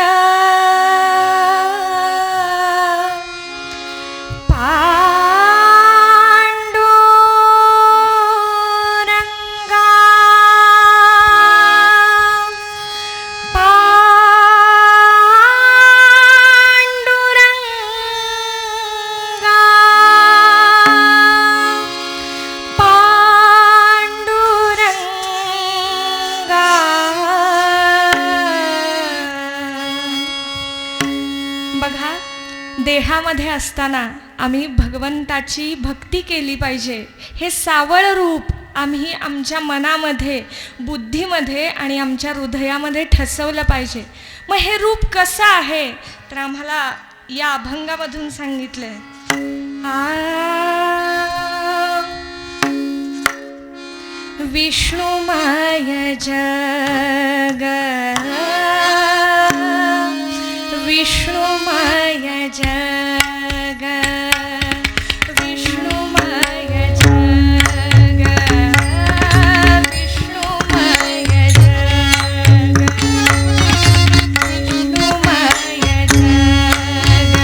पांडुरंगा पांडुरंगा पांडुरंगा बघा, देहामध्ये असताना आम्ही भगवंताची भक्ती केली पाहिजे. हे सावळ रूप आम्ही आमच्या मनामध्ये, बुद्धीमध्ये आणि आमच्या हृदयामध्ये ठसवलं पाहिजे. मग हे रूप कसं आहे तर आम्हाला या अभंगामधून सांगितलंय. विष्णुमय जग विष्णुमय जग विष्णुमय जग विष्णुमय जग विष्णुमय जग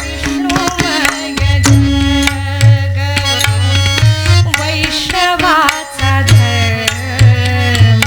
विष्णुमय जग वैष्णवाचा धर्म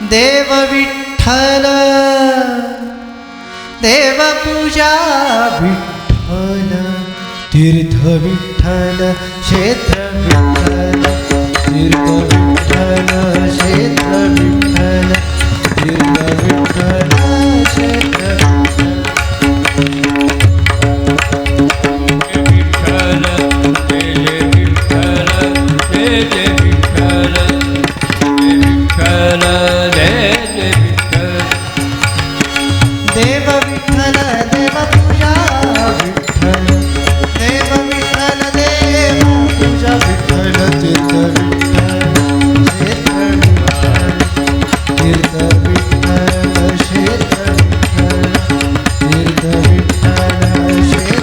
देव विठ्ठल देवपूजा विठ्ठल तीर्थ विठ्ठल क्षेत्र विठ्ठल तीर्थ विठ्ठल क्षेत्र विठ्ठल तीर्थ विठ्ठल क्षेत्र देव विठ्ठल देवपूजा विठ्ठल देव विठ्ठल देवपूजा विठ्ठल तीर्थ विठ्ठल तीर्थ विठ्ठल क्षेत्र विठ्ठल तीर्थ विठ्ठल क्षेत्र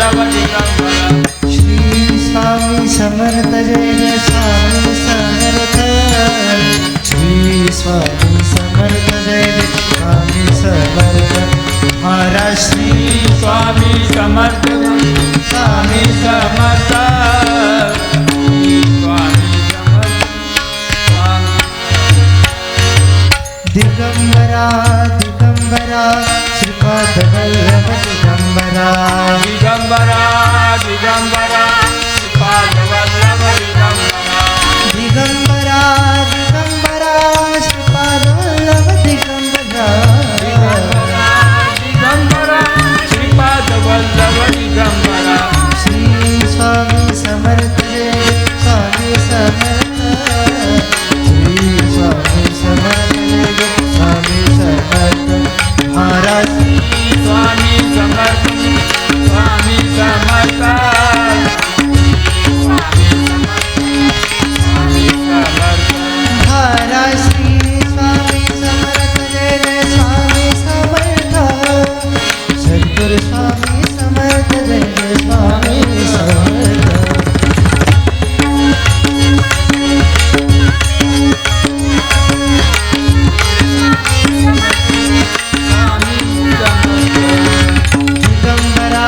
वल्लभ दिगंबरा श्री स्वामी समर्थ जय जय स्वामी समर्थ श्री स्वामी समर्थ जय जय स्वामी समर्थ महाराज श्री स्वामी समर्थ स्वामी समर्थ स्वामी समर्थ दिगंबरा दिगंबरा श्रीपाद वल्लभ दिगंबरा दिगंबरा दिगंबरा श्रीपाद वल्लभ दिगंबरा दिगंबरा दिगंबरा श्रीपाद वल्लभ दिगंबरा दिगंबरा श्रीपाद वल्लभ दिगंबरा श्री स्वामी समर्थ जय स्वामी समर्थ श्री स्वामी समर्थ जय स्वामी समर्थ महाराज स्वामी समर्थ स्वामी समर्थ स्वामी समर्थ महाराज श्री स्वामी समर्थ जय जय स्वामी समर्थ सद्गुरु स्वामी समर्थ जय जय स्वामी समर्थ दिगंबरा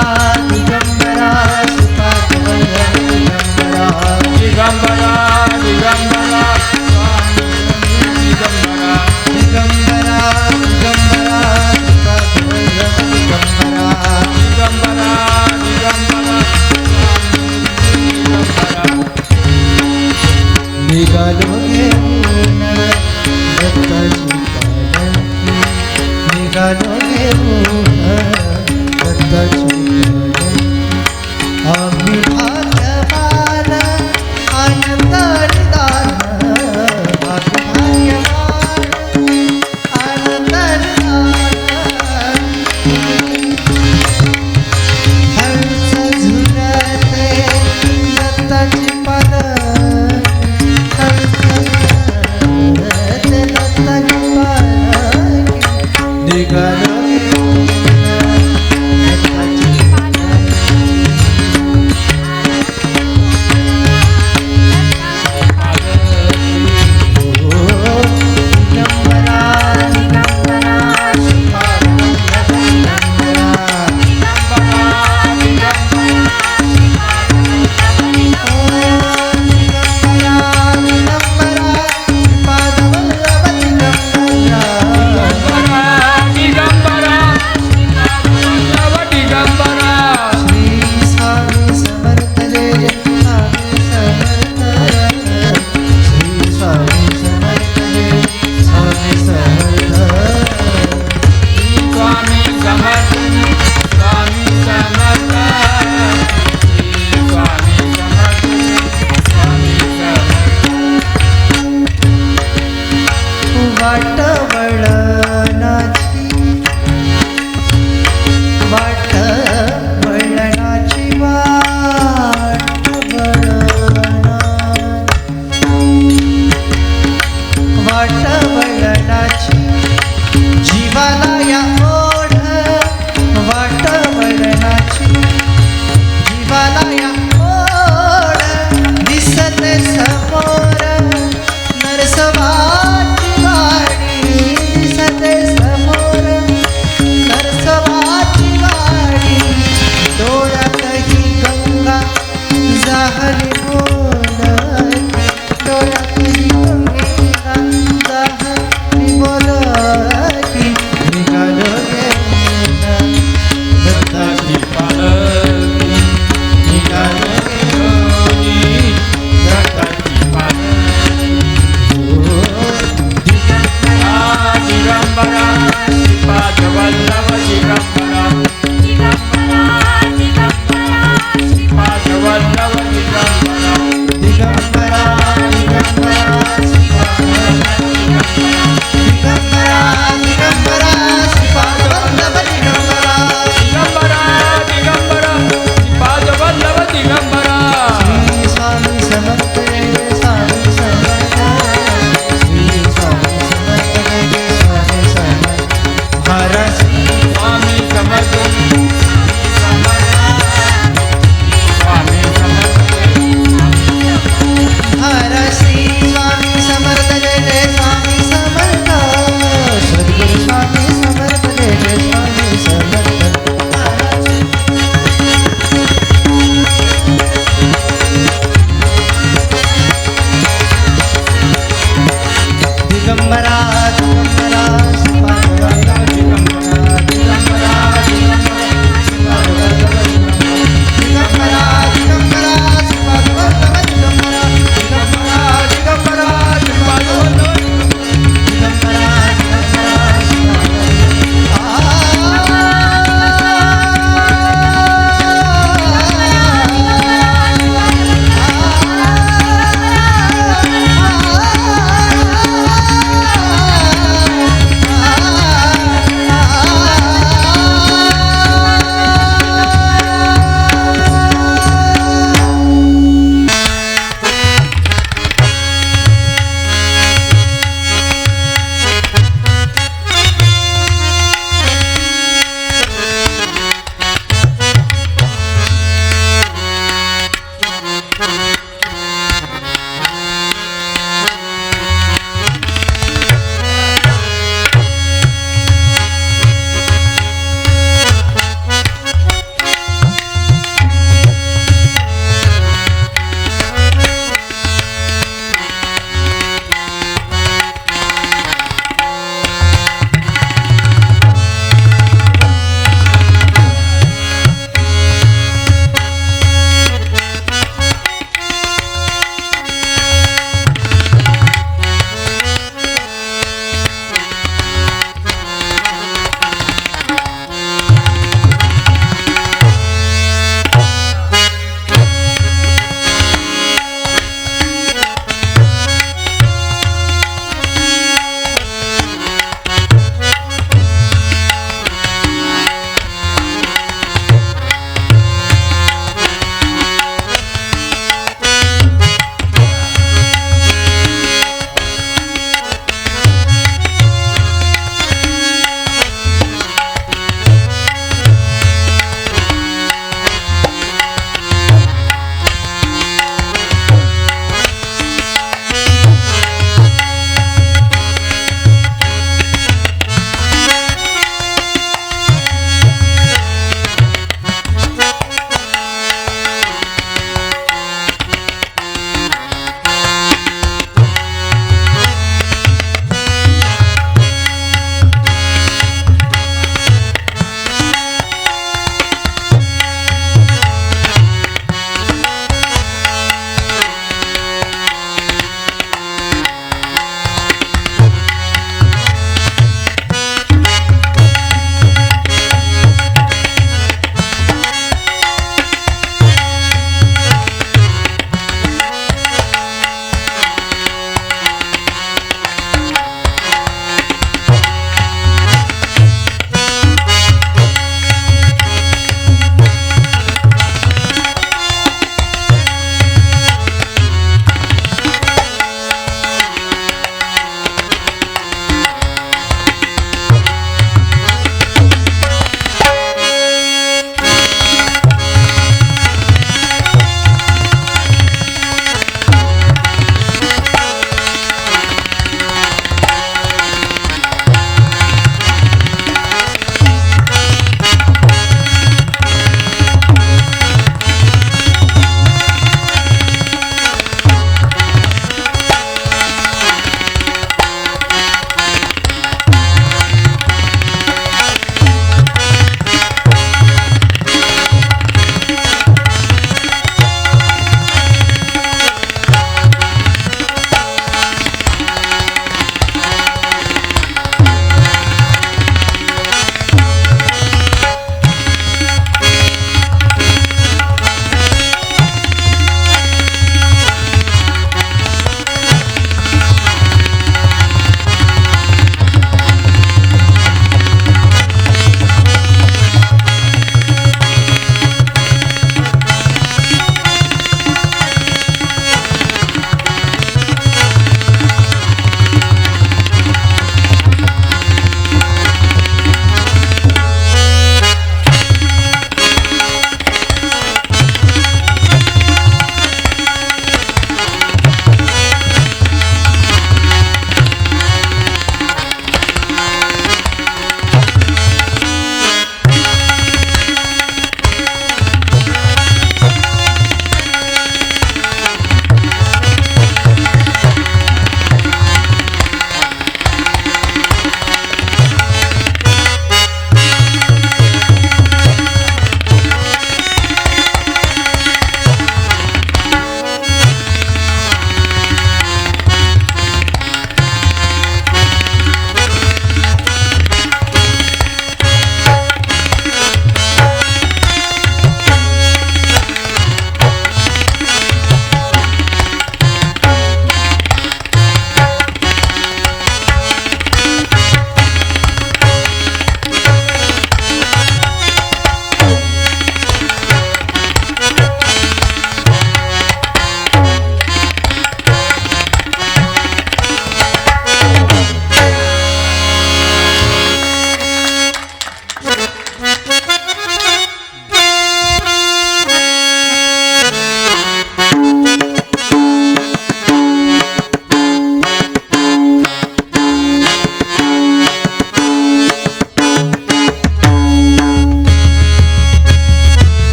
दिगंबरा श्रीपाद वल्लभ दिगंबरा दिगंबरा दिगंबरा स्वामी दिगंबरा दिगंबरा दिगंबरा श्रीपाद वल्लभ दिगंबरा दिगंबरा दिगंबरा स्वामी दिगंबरा निघालो घेऊन दत्ताची पालखी निघालो घेऊन दत्ताची पालखी आम्ही भाग्यवान आनंद निदान भाग्यवान आनंद निदान हंस झुलते दत्ताची पालखी हंस झुलते दत्ताची पालखी निघालो घेऊन दत्ताची दिगंबरा दिगंबरा श्रीपाद वल्लभ दिगंबरा दिगंबरा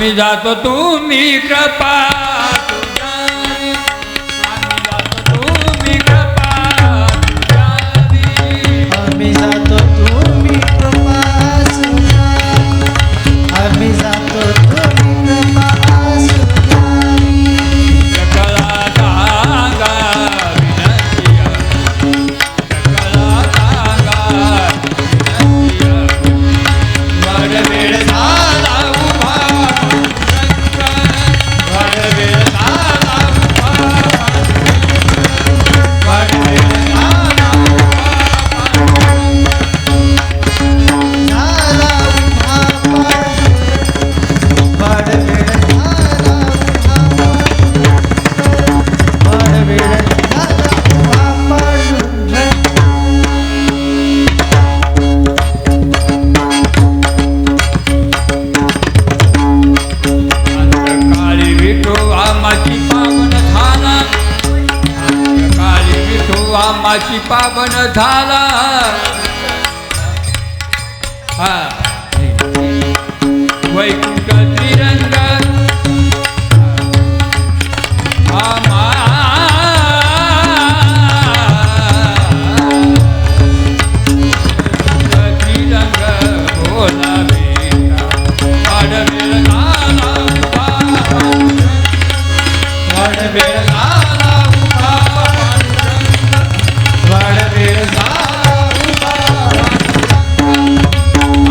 आम्ही जातो तुम्ही कृपा तुझ्यावी. आम्ही जातो तुम्ही कृपा तुझ्यावी. आम्ही जातो तुम्ही कृपा सुनावी. आम्ही जातो तुम्ही कृपा सुनावी. सकला सांगा विनंतीय. सकला सांगा विनंतीय. वडवेळ झाला उभा वडवेळ झाला उभा वडवेळ झाला झाला उभा वाडवेळ झाला उभा. वाडवेळ झाला उभा पांडुरंग. काळी विठू आमाची पावन झाला. काळी विठू आमाची पावन झाला. हा वैकुंठ त्रिरंग आमा त्रिरंग बोला बेटा. वाडवेळ झाला उभा वाडवेळ झाला उभा वाडवेळ झाला उभा.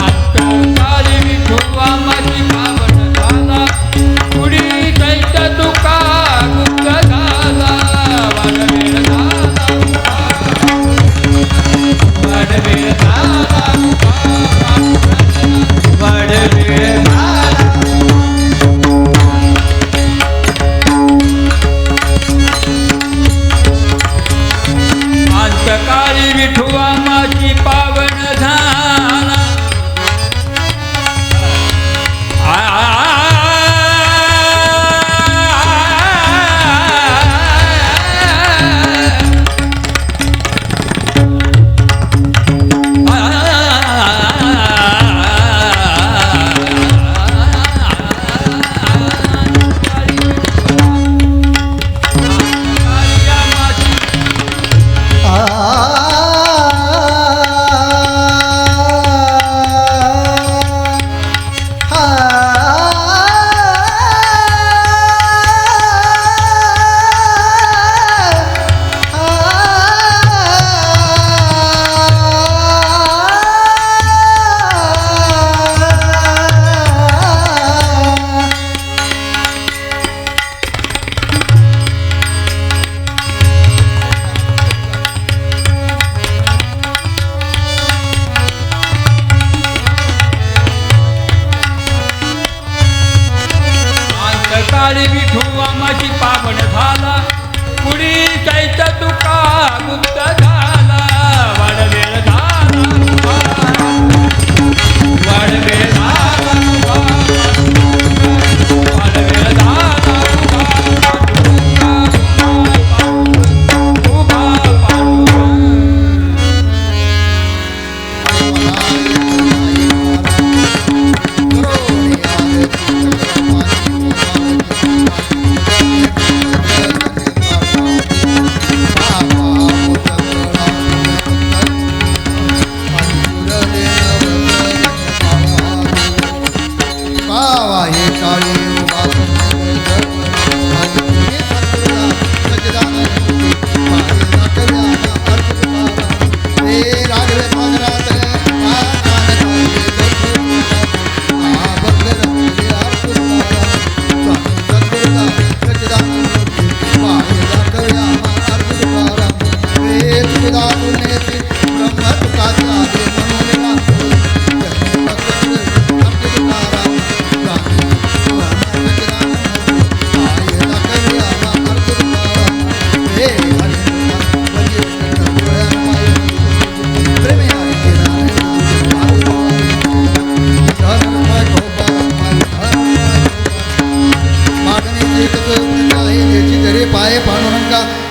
अंतकाळी विठू आमाची पावन झाला. पुढी दैत तुका गुप्त झाला. वाडवेळ झाला उभा वाडवेळ झाला उभा वाडवेळ झाला. अंतकाळी विठू आमाची पावन झाला. काळी विठू आमाची पावन झाला. पुढी दैत तुका गुप्त झाला. वाडवेळ झाला उभा वाडवेळ झाला उभा वाडवेळ झाला उभा उभा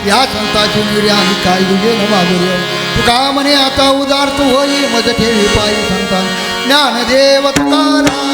या संताची निर्य आणि काय दुजे न मागुर्य तुका म्हणे आता उदार तू होई मज ठेवी पायी संतान ज्ञानदेव तुकाराम